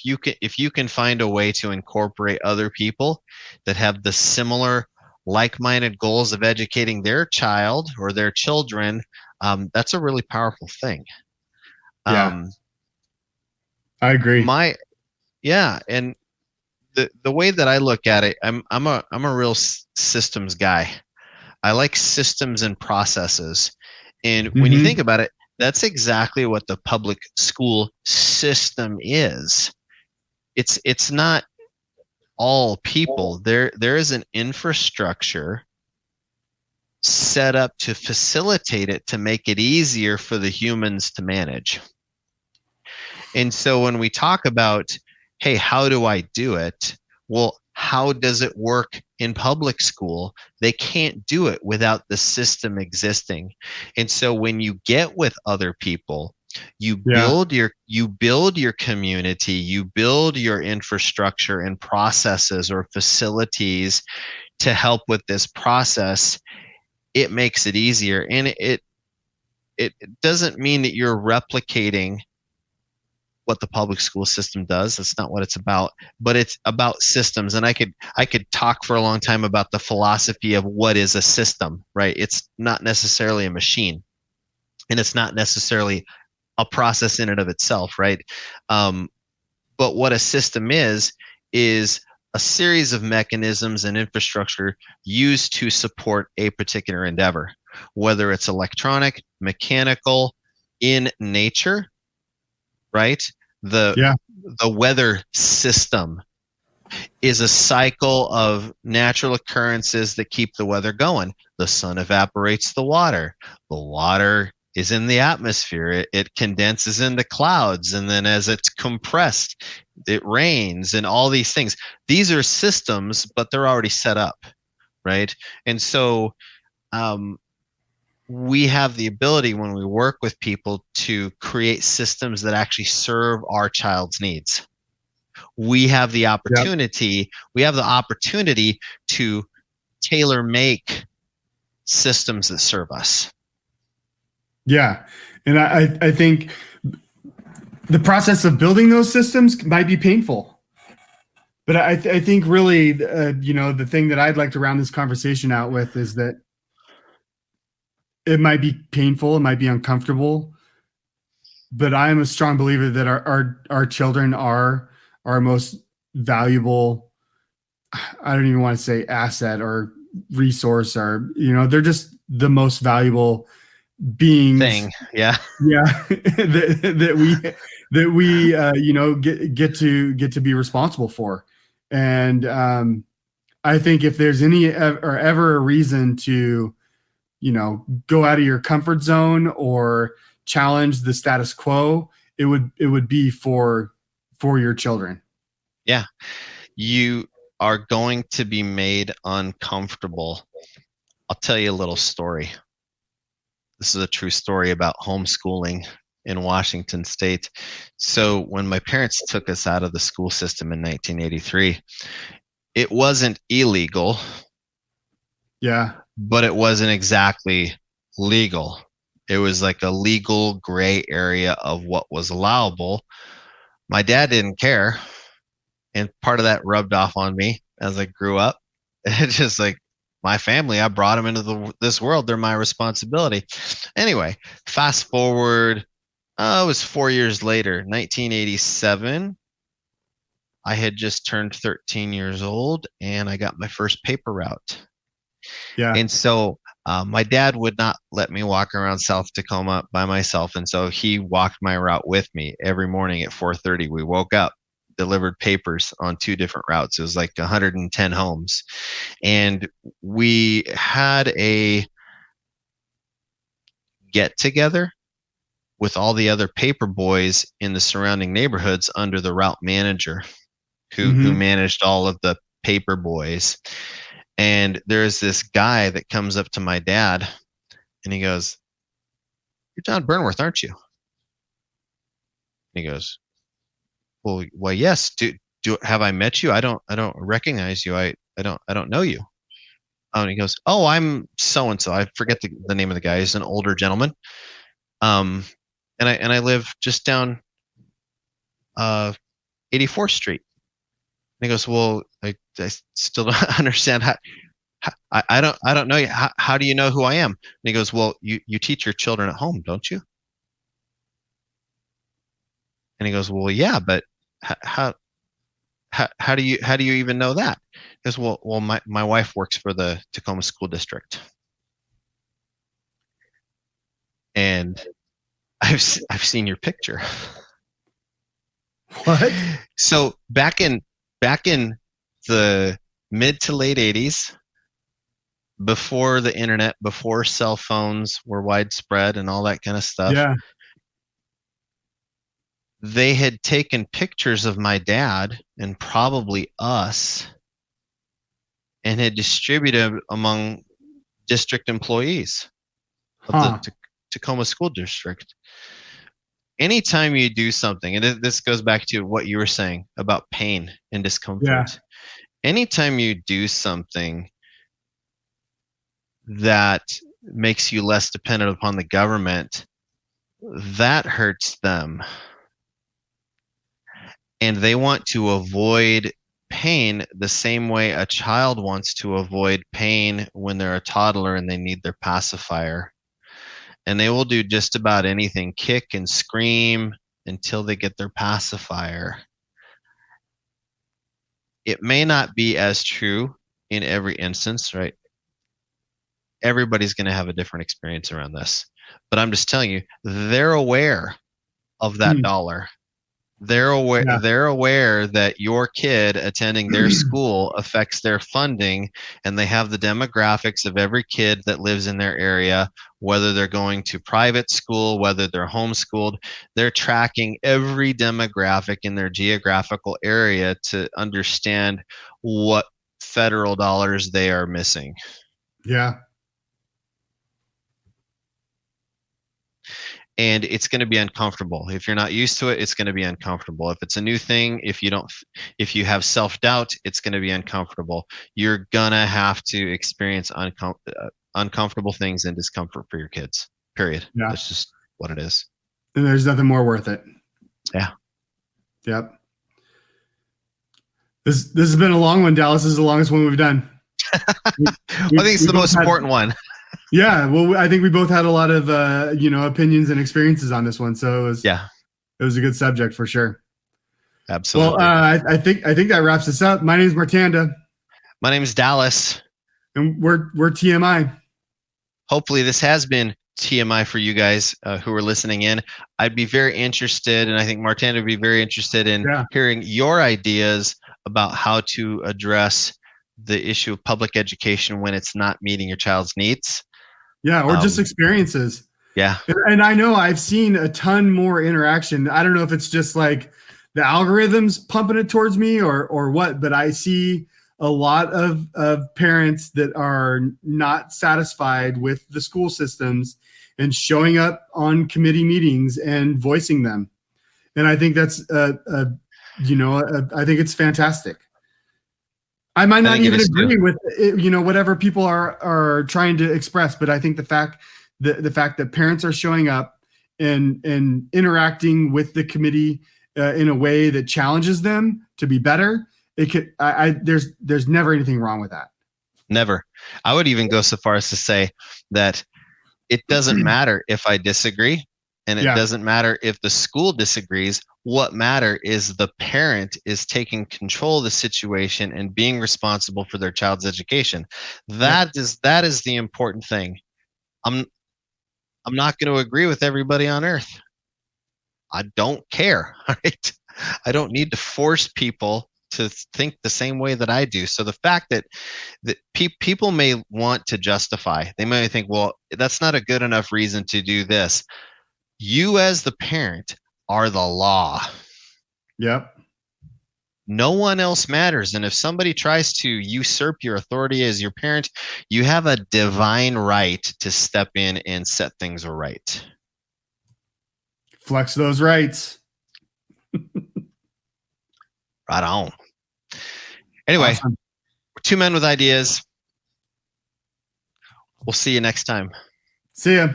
you can find a way to incorporate other people that have the similar like-minded goals of educating their child or their children, that's a really powerful thing. I agree. And the way that I look at it, I'm a real systems guy. I like systems and processes. And when you think about it, that's exactly what the public school system is. It's not all people. There is an infrastructure set up to facilitate it, to make it easier for the humans to manage. And so when we talk about, hey, how do I do it? Well, how does it work in public school? They can't do it without the system existing. And so when you get with other people, you build your community, you build your infrastructure and processes or facilities to help with this process. It makes it easier. And it doesn't mean that you're replicating what the public school system does. That's not what it's about, but it's about systems. And I could talk for a long time about the philosophy of what is a system, right? It's not necessarily a machine, and it's not necessarily a process in and of itself, right? But what a system is a series of mechanisms and infrastructure used to support a particular endeavor, whether it's electronic, mechanical, in nature, right? The weather system is a cycle of natural occurrences that keep the weather going. The sun evaporates the water. The water is in the atmosphere. It condenses into clouds, and then as it's compressed, it rains, and all these things. These are systems, but they're already set up, right? And so we have the ability, when we work with people, to create systems that actually serve our child's needs. We have the opportunity. We have the opportunity to tailor make systems that serve us. Yeah, and I think the process of building those systems might be painful, but I think really, the thing that I'd like to round this conversation out with is that it might be painful, it might be uncomfortable, but I am a strong believer that our children are our most valuable, I don't even want to say asset or resource, or they're just the most valuable beings that we get to be responsible for. And I think if there's any ever a reason to go out of your comfort zone or challenge the status quo, it would be for your children. Yeah. You are going to be made uncomfortable. I'll tell you a little story. This is a true story about homeschooling in Washington State. So when my parents took us out of the school system in 1983, it wasn't illegal, Yeah. but it wasn't exactly legal. It was like a legal gray area of what was allowable. My dad didn't care, and part of that rubbed off on me as I grew up. It's just like my family, I brought them into this world. They're my responsibility. Anyway, fast forward, it was 4 years later, 1987. I had just turned 13 years old, and I got my first paper route. Yeah. And so my dad would not let me walk around South Tacoma by myself. And so he walked my route with me every morning at 4:30. We woke up, delivered papers on 2 different routes. It was like 110 homes. And we had a get together with all the other paper boys in the surrounding neighborhoods under the route manager who managed all of the paper boys. And there's this guy that comes up to my dad and he goes, "You're John Burnworth, aren't you?" And he goes, well, yes. Have I met you? I don't recognize you. I don't know you. And he goes, "Oh, I'm so and so." I forget the name of the guy. He's an older gentleman. And I live just down 84th Street. And he goes, "Well, I still don't understand how I don't know you. How do you know who I am?" And he goes, "Well, you teach your children at home, don't you?" And he goes, "Well, yeah, but how do you even know that?" He goes, "Well, my wife works for the Tacoma School District, and I've seen your picture." What? So back in the mid to late 80s, before the internet, before cell phones were widespread and all that kind of stuff, Yeah. they had taken pictures of my dad and probably us and had distributed among district employees of the Tacoma School District. Anytime you do something, and this goes back to what you were saying about pain and discomfort. Yeah. Anytime you do something that makes you less dependent upon the government, that hurts them. And they want to avoid pain the same way a child wants to avoid pain when they're a toddler and they need their pacifier. And they will do just about anything, kick and scream until they get their pacifier. It may not be as true in every instance, right? Everybody's going to have a different experience around this. But I'm just telling you, they're aware of that dollar. They're aware. Yeah. They're aware that your kid attending their school affects their funding, and they have the demographics of every kid that lives in their area, whether they're going to private school, whether they're homeschooled. They're tracking every demographic in their geographical area to understand what federal dollars they are missing. Yeah. And it's going to be uncomfortable. If you're not used to it, it's going to be uncomfortable. If it's a new thing, if you have self-doubt, it's going to be uncomfortable. You're going to have to experience uncomfortable things and discomfort for your kids, period. Yeah. That's just what it is. And there's nothing more worth it. Yeah. Yep. This has been a long one, Dallas. This is the longest one we've done. I think it's the most important one. Yeah, well, I think we both had a lot of opinions and experiences on this one, so it was a good subject for sure. Absolutely. Well, I think that wraps us up. My name is Martanda. My name is Dallas, and we're TMI. Hopefully, this has been TMI for you guys who are listening in. I'd be very interested, and I think Martanda would be very interested in hearing your ideas about how to address the issue of public education when it's not meeting your child's needs. Yeah, or just Um, experiences. yeah, And I know I've seen a ton more interaction. I don't know if it's just like the algorithms pumping it towards me or what, but I see a lot of parents that are not satisfied with the school systems and showing up on committee meetings and voicing them. And I think that's I think it's fantastic. I might I not think it even is too. agree with it, whatever people are trying to express, but I think the fact that parents are showing up and interacting with the committee in a way that challenges them to be better, it could there's never anything wrong with that. Never. I would even go so far as to say that it doesn't matter if I disagree, and it Yeah, doesn't matter if the school disagrees. What matter is the parent is taking control of the situation and being responsible for their child's education. yep, That is the important thing. I'm I'm not going to agree with everybody on earth. I don't care. All right. I don't need to force people to think the same way that I do. So the fact that people may want to justify, they may think, well, that's not a good enough reason to do this. You, as the parent, are the law. yep, No one else matters. And if somebody tries to usurp your authority as your parent, you have a divine right to step in and set things right. flex those rights. Right on. Anyway, Awesome. we're two men with ideas. We'll see you next time. See ya.